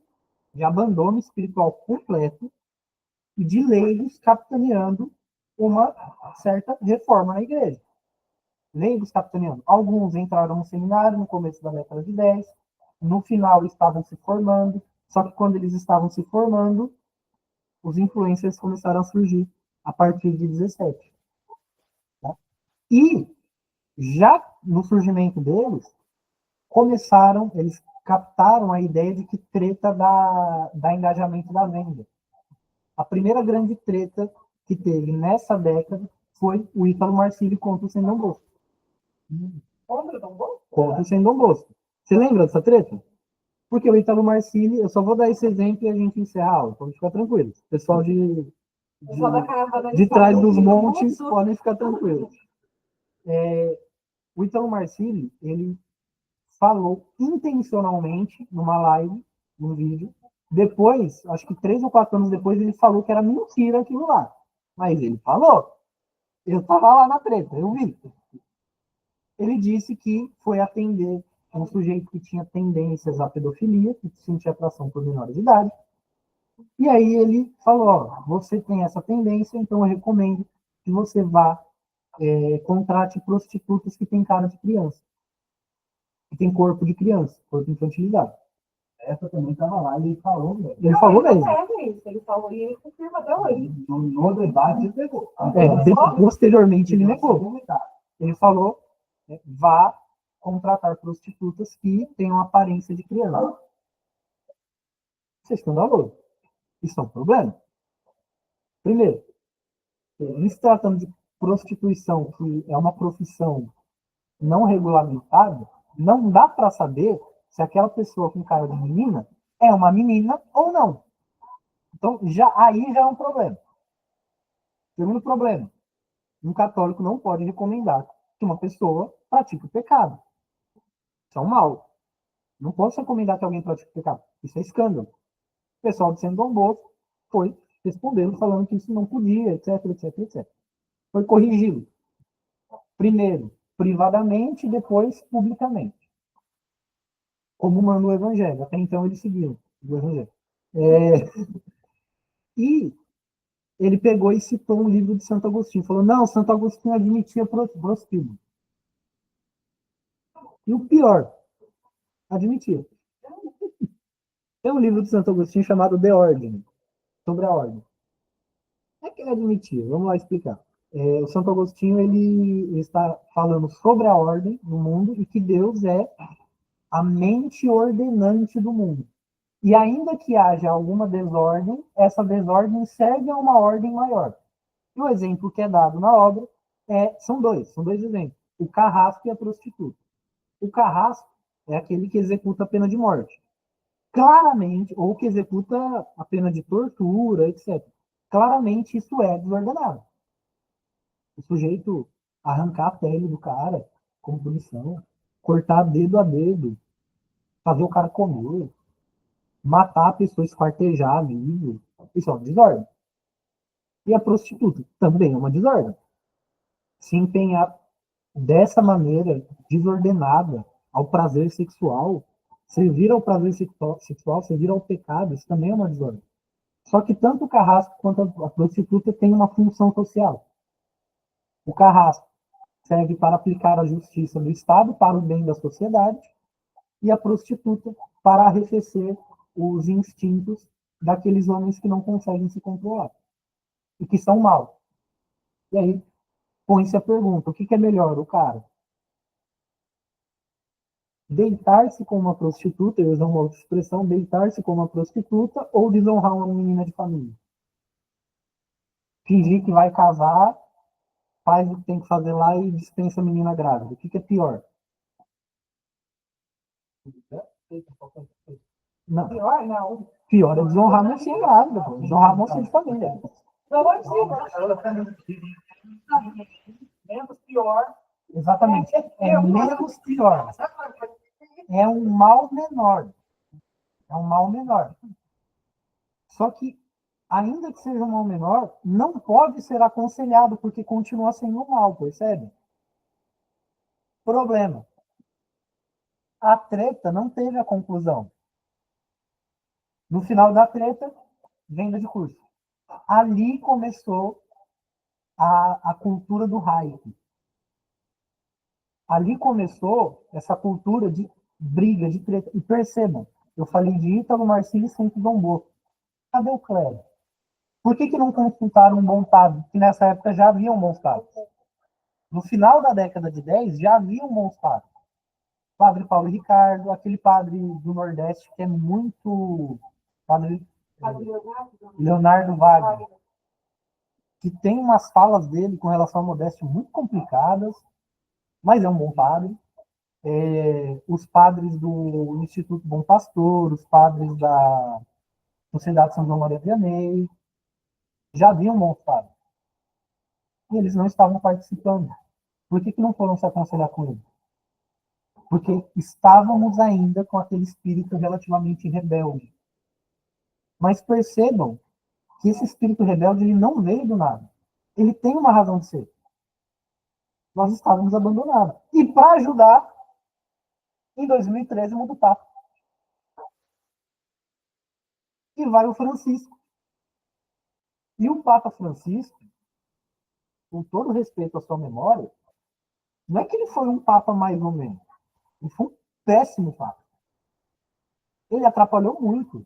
Speaker 1: espiritual completo e de leigos capitaneando uma certa reforma na igreja. Leigos capitaneando. Alguns entraram no seminário no começo da década de 10, no final estavam se formando, só que quando eles estavam se formando, os influencers começaram a surgir a partir de 17. Tá? E já no surgimento deles, eles captaram a ideia de que treta dá engajamento da venda. A primeira grande treta que teve nessa década foi o Ítalo Marcilli contra o Sendon Bosco. Contra o Sendon Bosco. Você lembra dessa treta? Porque o Ítalo Marcilli, eu só vou dar esse exemplo e a gente encerra a aula, pode ficar tranquilo. O pessoal de trás dos montes podem ficar tranquilos. O Ítalo Marcilli, ele falou intencionalmente numa live, num vídeo. Depois, acho que 3 ou 4 anos depois, ele falou que era mentira aquilo lá. Mas ele falou. Eu estava lá na treta, eu vi. Ele disse que foi atender um sujeito que tinha tendências à pedofilia, que sentia atração por menores de idade. E aí ele falou, ó, você tem essa tendência, então eu recomendo que você vá contrate prostitutas que têm cara de criança. Que tem corpo de criança, corpo infantilizado. Essa também estava lá e ele falou mesmo. Ele falou mesmo.
Speaker 2: Ele falou e ele confirma até hoje.
Speaker 3: No debate ele pegou.
Speaker 1: Posteriormente ele negou. Ele falou, vá contratar prostitutas que tenham aparência de criança. Isso é escandaloso. Isso é um problema. Primeiro, em se tratando de prostituição, que é uma profissão não regulamentada, não dá para saber se aquela pessoa com cara de menina é uma menina ou não. Então, aí já é um problema. Segundo problema, um católico não pode recomendar que uma pessoa pratique o pecado. Isso é um mal. Não posso recomendar que alguém pratique o pecado. Isso é escândalo. O pessoal de São Bosco foi respondendo, falando que isso não podia, etc, etc, etc. Foi corrigido. Primeiro, privadamente, depois, publicamente. Como manda o Evangelho. Até então, eles seguiam o Evangelho. E ele pegou e citou um livro de Santo Agostinho. Falou, não, Santo Agostinho admitia prostíbulo. E o pior, admitia. Tem um livro de Santo Agostinho chamado De Ordem, sobre a ordem. Não é que ele admitia, vamos lá explicar. O Santo Agostinho ele está falando sobre a ordem no mundo e que Deus é a mente ordenante do mundo. E ainda que haja alguma desordem, essa desordem serve a uma ordem maior. E o exemplo que é dado na obra são dois exemplos. O carrasco e a prostituta. O carrasco é aquele que executa a pena de morte. Claramente, ou que executa a pena de tortura, etc. Claramente isso é desordenado. O sujeito arrancar a pele do cara como punição, cortar dedo a dedo, fazer o cara comer, matar a pessoa, esquartejar vivo, isso é uma desordem. E a prostituta também é uma desordem. Se empenhar dessa maneira desordenada ao prazer sexual, servir ao prazer sexual, servir ao pecado, isso também é uma desordem. Só que tanto o carrasco quanto a prostituta têm uma função social. O carrasco serve para aplicar a justiça do Estado para o bem da sociedade e a prostituta para arrefecer os instintos daqueles homens que não conseguem se controlar e que são maus. E aí põe-se a pergunta, o que é melhor, o cara deitar-se com uma prostituta, eu uso uma outra expressão, deitar-se com uma prostituta ou desonrar uma menina de família? Fingir que vai casar, faz o que tem que fazer lá e dispensa a menina grávida. O que é pior? Não.
Speaker 2: Pior, não.
Speaker 1: Pior é desonrar a mocinha grávida, pô. Desonrar a mocinha de família.
Speaker 2: Não vou dizer,
Speaker 1: Menos pior. Exatamente. É menos pior. É um mal menor. É um mal menor. Só que, ainda que seja um mal menor, não pode ser aconselhado, porque continua sendo um mal, percebe? Problema. A treta não teve a conclusão. No final da treta, venda de curso. Ali começou a cultura do hype. Ali começou essa cultura de briga, de treta. E percebam, eu falei de Ítalo Marcílio e Santo Dom Bosco. Cadê o clero? Por que não consultaram um bom padre? Que nessa época já haviam bons padres. No final da década de 10, já haviam bons padres. Padre Paulo Ricardo, aquele padre do Nordeste que é muito... Padre Leonardo Wagner, que tem umas falas dele com relação à modéstia muito complicadas, mas é um bom padre. Os padres do Instituto Bom Pastor, os padres da Sociedade São João Maria Vianney, já haviam bons padres. E eles não estavam participando. Por que não foram se aconselhar com ele? Porque estávamos ainda com aquele espírito relativamente rebelde. Mas percebam que esse espírito rebelde ele não veio do nada. Ele tem uma razão de ser. Nós estávamos abandonados. E para ajudar, em 2013 muda o Papa. E vai o Francisco. E o Papa Francisco, com todo respeito à sua memória, não é que ele foi um Papa mais ou menos. Ele foi um péssimo Papa. Ele atrapalhou muito.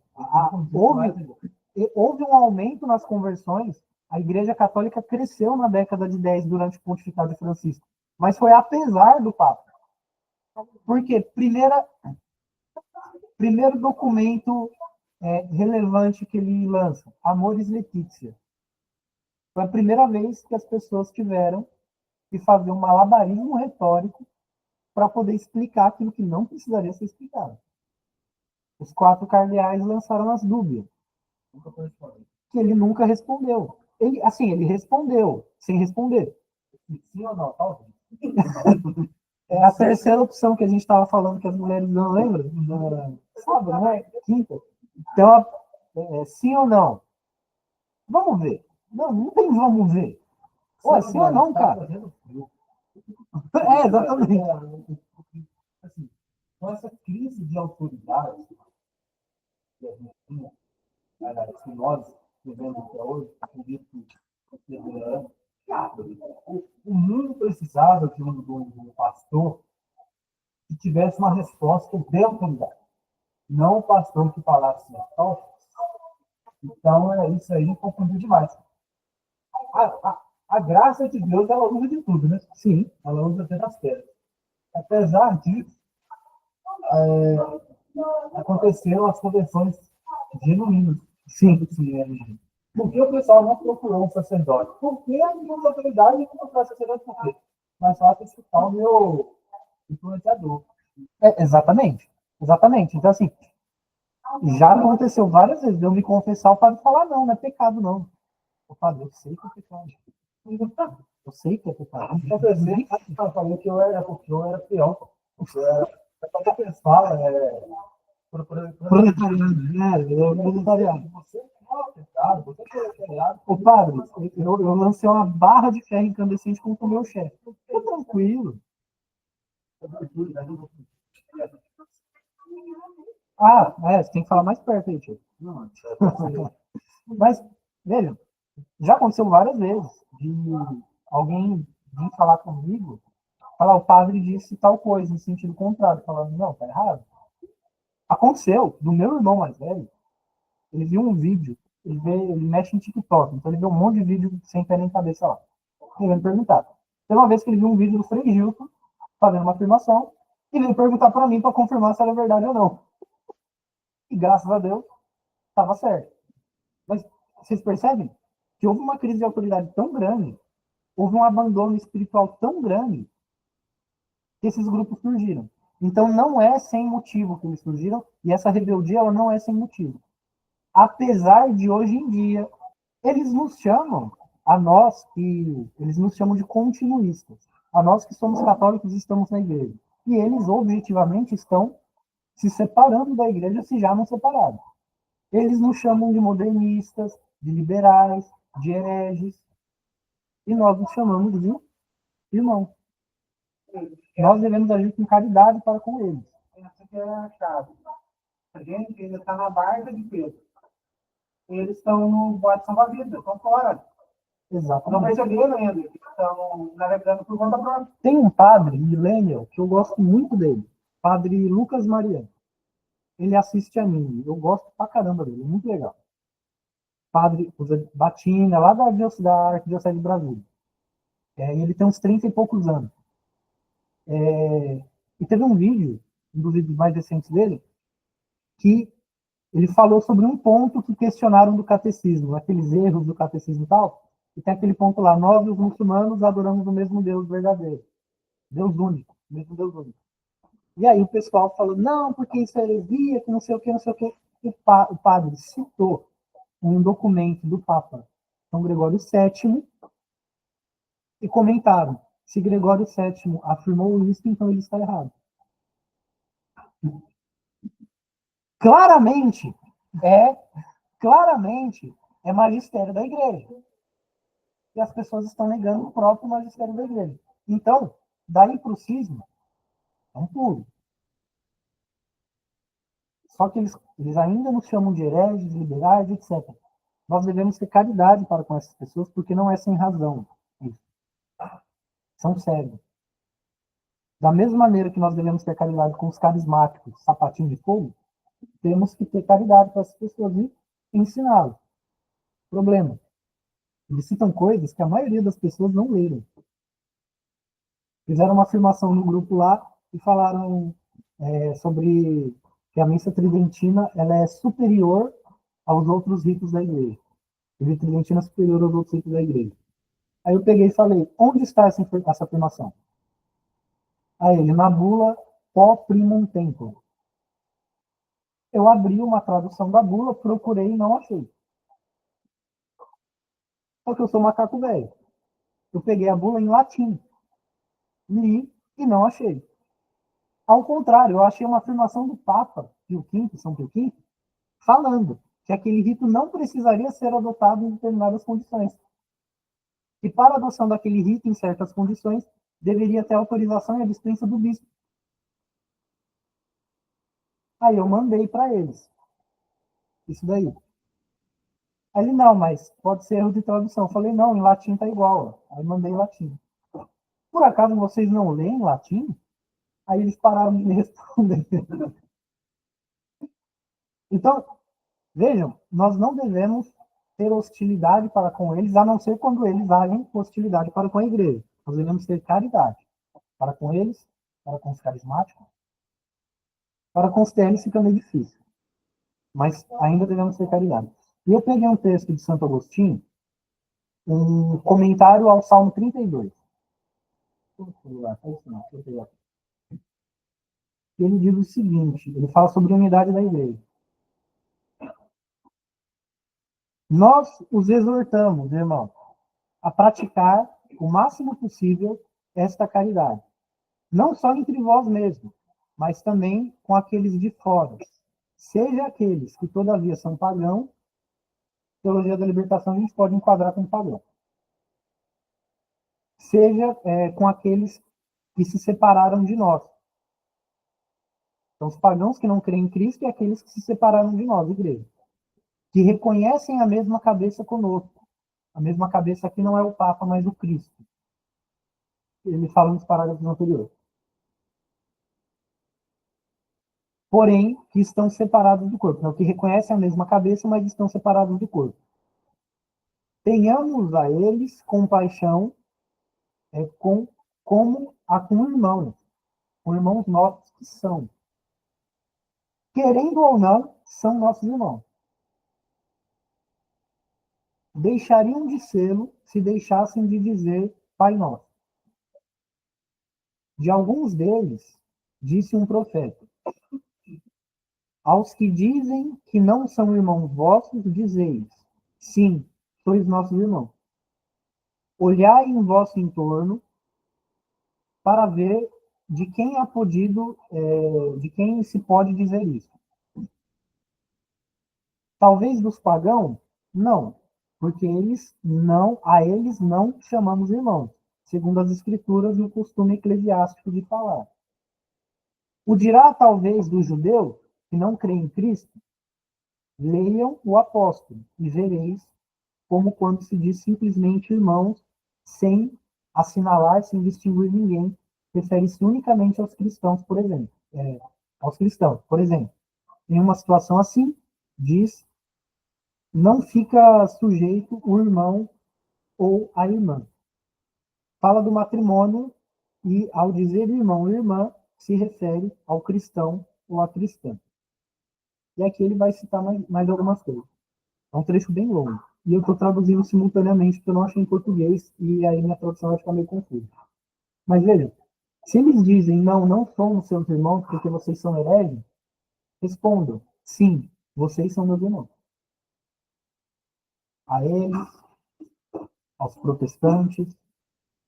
Speaker 1: Houve um aumento nas conversões. A Igreja Católica cresceu na década de 10 durante o pontificado de Francisco. Mas foi apesar do Papa. Por quê? Primeiro documento relevante que ele lança, Amoris Laetitia. Foi a primeira vez que as pessoas tiveram que fazer um malabarismo retórico para poder explicar aquilo que não precisaria ser explicado. Os 4 cardeais lançaram as dúvidas, que ele nunca respondeu. Ele respondeu, sem responder. Sim ou não? Talvez. É a terceira opção que a gente estava falando que as mulheres não lembram. Sabe, não é? Quinta. Então, sim ou não? Vamos ver. Não tem vamos ver. Ou sim ou não, cara? Exatamente. Assim, com essa crise de autoridade que a gente tinha, que nós vivemos até hoje, acredito que o mundo precisava de um pastor que tivesse uma resposta de autoridade. Não o pastor que falasse assim, então, isso aí confundiu demais. A graça de Deus, ela usa de tudo, né? Sim, ela usa até das pedras. Apesar disso, aconteceram as conversões genuínas. Sim. Por que o pessoal não procurou um sacerdote? Porque a minha autoridade não procurou sacerdote por quê? Mas fácil escutar o meu influenciador. Exatamente. Então, assim, já aconteceu várias vezes de eu me confessar, o padre falar, não é pecado, não. O padre, eu sei que é pecado. Eu sei que é pecado. Eu falei que eu era peão. Só que eles falam, proletariado. Você é pecado, você é pecado. O padre, eu lancei uma barra de ferro incandescente contra o meu chefe. Tô tranquilo. Você tem que falar mais perto aí, tio. Mas, veja, já aconteceu várias vezes de alguém vir falar comigo, falar, o padre disse tal coisa, no sentido contrário, falando, não, tá errado. Aconteceu, do meu irmão mais velho, ele viu um vídeo, ele mexe em TikTok, então ele viu um monte de vídeo sem pé nem cabeça lá. Ele veio me perguntar. Teve uma vez que ele viu um vídeo do Frei Gilson fazendo uma afirmação, e veio perguntar para mim para confirmar se era verdade ou não. E graças a Deus, estava certo. Mas vocês percebem que houve uma crise de autoridade tão grande, houve um abandono espiritual tão grande, que esses grupos surgiram. Então não é sem motivo que eles surgiram, e essa rebeldia ela não é sem motivo. Apesar de hoje em dia, eles nos chamam, eles nos chamam de continuistas. A nós que somos católicos e estamos na igreja. E eles objetivamente estão se separando da igreja, se já não separaram. Eles nos chamam de modernistas, de liberais, de hereges. E nós nos chamamos de irmãos. Nós devemos agir com caridade para com eles. Essa que é a chave. A gente ainda está na barca de Pedro. Eles estão no bote salva-vidas, estão fora. Exato. Não perceberam ainda. Estão navegando por conta própria. Tem um padre, millennial, que eu gosto muito dele. Padre Lucas Mariano. Ele assiste anime. Eu gosto pra caramba dele, muito legal. Padre usa batina, lá da Arquidiocese de Brasília. Ele tem uns 30 e poucos anos. E teve um vídeo, um dos vídeos mais recentes dele, que ele falou sobre um ponto que questionaram do catecismo, aqueles erros do catecismo e tal, e tem aquele ponto lá, nós os muçulmanos adoramos o mesmo Deus verdadeiro, Deus único, mesmo Deus único. E aí o pessoal falou, não, porque isso é heresia, que não sei o que, não sei o que. O padre citou um documento do Papa São Gregório VII e comentaram, se Gregório VII afirmou isso, então ele está errado. Claramente, é claramente é magistério da igreja. E as pessoas estão negando o próprio magistério da igreja. Então, daí para o cisma, é um pulo. Só que eles ainda nos chamam de hereges, liberais, etc. Nós devemos ter caridade para com essas pessoas, porque não é sem razão. Isso. São cegos. Da mesma maneira que nós devemos ter caridade com os carismáticos, sapatinho de fogo, temos que ter caridade para essas pessoas e ensiná-las. Problema. Eles citam coisas que a maioria das pessoas não leram. Fizeram uma afirmação no grupo lá e falaram sobre que a missa tridentina ela é superior aos outros ritos da igreja. A missa tridentina é superior aos outros ritos da igreja. Aí eu peguei e falei, onde está essa afirmação? Aí ele, na bula Quo Primum Tempore. Eu abri uma tradução da bula, procurei e não achei. Só que eu sou macaco velho. Eu peguei a bula em latim, li e não achei. Ao contrário, eu achei uma afirmação do Papa, Pio V, São Pio V, falando que aquele rito não precisaria ser adotado em determinadas condições. E para a adoção daquele rito em certas condições, deveria ter autorização e a dispensa do bispo. Aí eu mandei para eles. Isso daí. Aí ele, não, mas pode ser erro de tradução. Eu falei, não, em latim tá igual. Ó. Aí mandei em latim. Por acaso vocês não leem latim? Aí eles pararam de me responder. Então, vejam, nós não devemos ter hostilidade para com eles, a não ser quando eles agem hostilidade para com a igreja. Nós devemos ter caridade para com eles, para com os carismáticos, para com os TLs fica meio difícil. Mas ainda devemos ter caridade. E eu peguei um texto de Santo Agostinho, um comentário ao Salmo 32. Ele diz o seguinte, ele fala sobre a unidade da igreja. Nós os exortamos, irmão, a praticar o máximo possível esta caridade. Não só entre vós mesmos, mas também com aqueles de fora. Seja aqueles que todavia são pagãos, teologia da libertação a gente pode enquadrar como pagão. Seja com aqueles que se separaram de nós. Então, os pagãos que não creem em Cristo e aqueles que se separaram de nós, igreja. Que reconhecem a mesma cabeça conosco. A mesma cabeça aqui não é o Papa, mas o Cristo. Ele fala nos parágrafos anteriores. Porém, que estão separados do corpo. Então, que reconhecem a mesma cabeça, mas estão separados do corpo. Tenhamos a eles compaixão como a com irmãos. Com irmãos nossos que são. Querendo ou não, são nossos irmãos. Deixariam de sê-lo se deixassem de dizer Pai Nosso. De alguns deles, disse um profeta, aos que dizem que não são irmãos vossos, dizeis, sim, sois nossos irmãos. Olhai em vosso entorno para ver de quem é podido, de quem se pode dizer isso. Talvez dos pagãos? Não, porque a eles não chamamos irmãos, segundo as escrituras e o costume eclesiástico de falar. O dirá talvez dos judeus que não creem em Cristo? Leiam o apóstolo e vereis como quando se diz simplesmente irmãos, sem assinalar, sem distinguir ninguém, refere-se unicamente aos cristãos, por exemplo. aos cristãos. Por exemplo, em uma situação assim, diz, não fica sujeito o irmão ou a irmã. Fala do matrimônio e, ao dizer irmão e irmã, se refere ao cristão ou à cristã. E aqui ele vai citar mais algumas coisas. É um trecho bem longo. E eu estou traduzindo simultaneamente, porque eu não achei em português, e aí minha tradução vai ficar meio confusa. Mas veja, se eles dizem, não somos seus irmãos porque vocês são hereges, respondam, sim, vocês são meus irmãos. A eles, aos protestantes,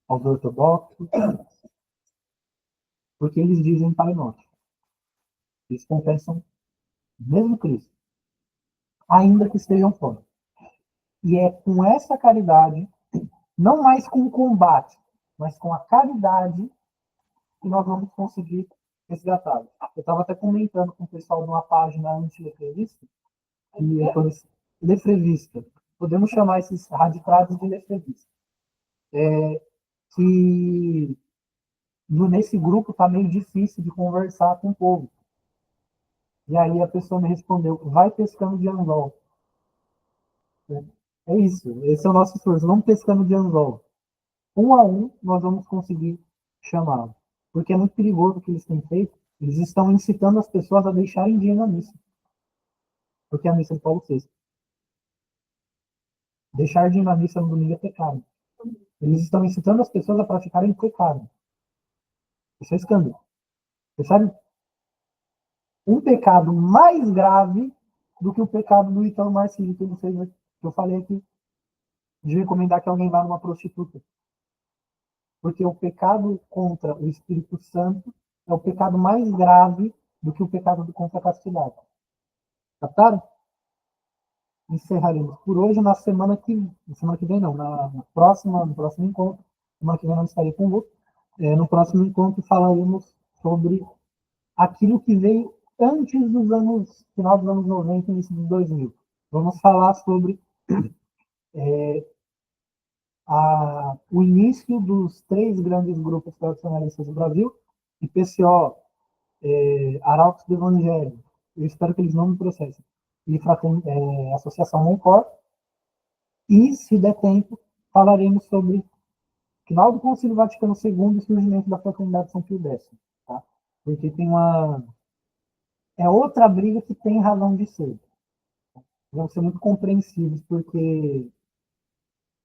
Speaker 1: aos ortodoxos, porque eles dizem Pai Nosso. Eles confessam o mesmo Cristo, ainda que estejam fora. E é com essa caridade, não mais com o combate, mas com a caridade, que nós vamos conseguir resgatá-los. Eu estava até comentando com o pessoal de uma página anti-lefrevista, lefrevista, podemos chamar esses radicais de lefrevistas, que nesse grupo está meio difícil de conversar com o povo. E aí a pessoa me respondeu, vai pescando de anzol. É isso, esse é o nosso esforço, vamos pescando de anzol. Um a um, nós vamos conseguir chamá-lo. Porque é muito perigoso o que eles têm feito. Eles estão incitando as pessoas a deixarem de ir na missa. Porque é a missa de Paulo VI. Deixar de ir na missa no domingo é pecado. Eles estão incitando as pessoas a praticarem pecado. Isso é escândalo. Você sabe? Um pecado mais grave do que o pecado do Ítalo Marcílio, que eu falei aqui, de recomendar que alguém vá numa prostituta. Porque o pecado contra o Espírito Santo é o pecado mais grave do que o pecado contra a castidade. Captaram? Encerraremos por hoje. Na semana que vem não, no próximo encontro, semana que vem não estarei convosco. No próximo encontro falaremos sobre aquilo que veio antes dos final dos anos 90 e início dos 2000. Vamos falar sobre o início dos 3 grandes grupos tradicionalistas do Brasil, IPCO, Arautos do Evangelho, eu espero que eles não me processem, e Associação Moncor, e, se der tempo, falaremos sobre final do Concílio Vaticano II e surgimento da Fraternidade São Pio X. Tá? Porque tem outra briga que tem razão de ser. Vão ser muito compreensíveis, porque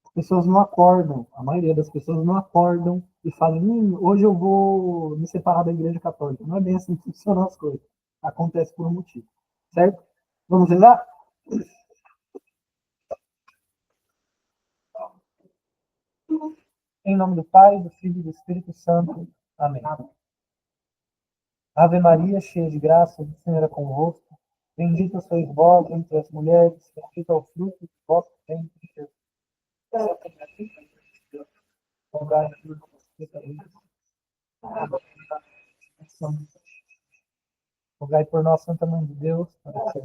Speaker 1: as pessoas não acordam, a maioria das pessoas não acordam e falam, hoje eu vou me separar da Igreja Católica. Não é bem assim que funcionam as coisas. Acontece por um motivo. Certo? Vamos rezar? Em nome do Pai, do Filho e do Espírito Santo. Amém. Ave Maria, cheia de graça, o Senhor é convosco. Bendita sois vós entre as mulheres, bendito é o fruto do vosso ventre, Jesus. Rogai por nós, pecadores. Rogai por nós, Santa Mãe de Deus, para que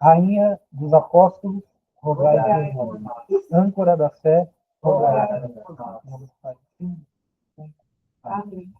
Speaker 1: Rainha dos Apóstolos, rogai por nós. Âncora da fé, rogai por nós. Amém.